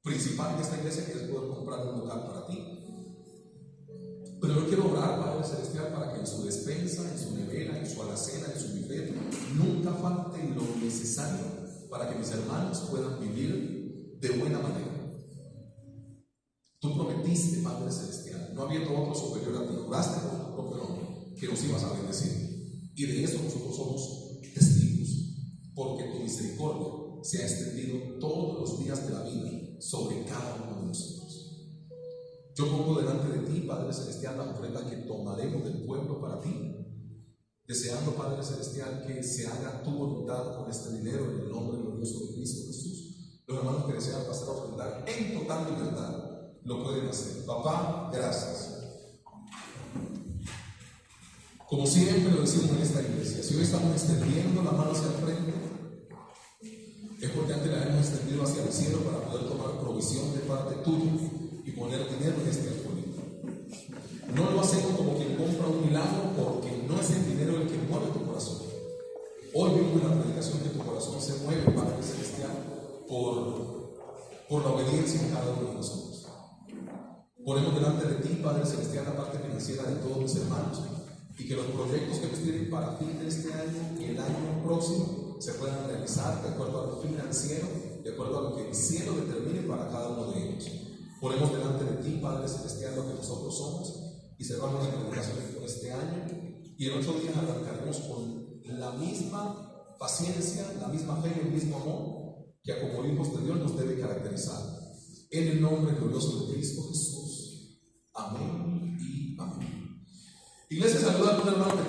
principal de esta iglesia, que es poder comprar un local para ti. Pero yo quiero orar, Padre Celestial, para que en su despensa, en su nevera, en su alacena, en su buffet, nunca falte necesario para que mis hermanos puedan vivir de buena manera. Tú prometiste, Padre Celestial, no habiendo otro superior a ti, juraste por tu propio nombre que nos ibas a bendecir. Y de eso nosotros somos testigos, porque tu misericordia se ha extendido todos los días de la vida sobre cada uno de nosotros. Yo pongo delante de ti, Padre Celestial, la ofrenda que tomaremos del pueblo para ti, deseando, Padre Celestial, que se haga tu voluntad con este dinero en el nombre glorioso de Cristo Jesús. Los hermanos que desean pasar a ofrendar en total libertad lo pueden hacer. Papá, gracias. Como siempre lo decimos en esta iglesia, si hoy estamos extendiendo la mano hacia el frente, es porque antes la hemos extendido hacia el cielo para poder tomar provisión de parte tuya y poner dinero en este alcoholito. No lo hacemos como quien compra un milagro, porque no es el dinero el que mueve tu corazón. Hoy vimos en la predicación que tu corazón se mueve, Padre Celestial, por la obediencia en cada uno de nosotros. Ponemos delante de ti, Padre Celestial, la parte financiera de todos mis hermanos, y que los proyectos que nos tienen para fin de este año y el año próximo se puedan realizar de acuerdo a lo financiero, de acuerdo a lo que el cielo determine para cada uno de ellos. Ponemos delante de ti, Padre Celestial, lo que nosotros somos, y cerramos la predicación por este año, y en 8 días arrancaremos con la misma paciencia, la misma fe y el mismo amor que como hijos de Dios nos debe caracterizar. En el nombre glorioso de Cristo Jesús. Amén y amén. Iglesia, saluda a un hermano.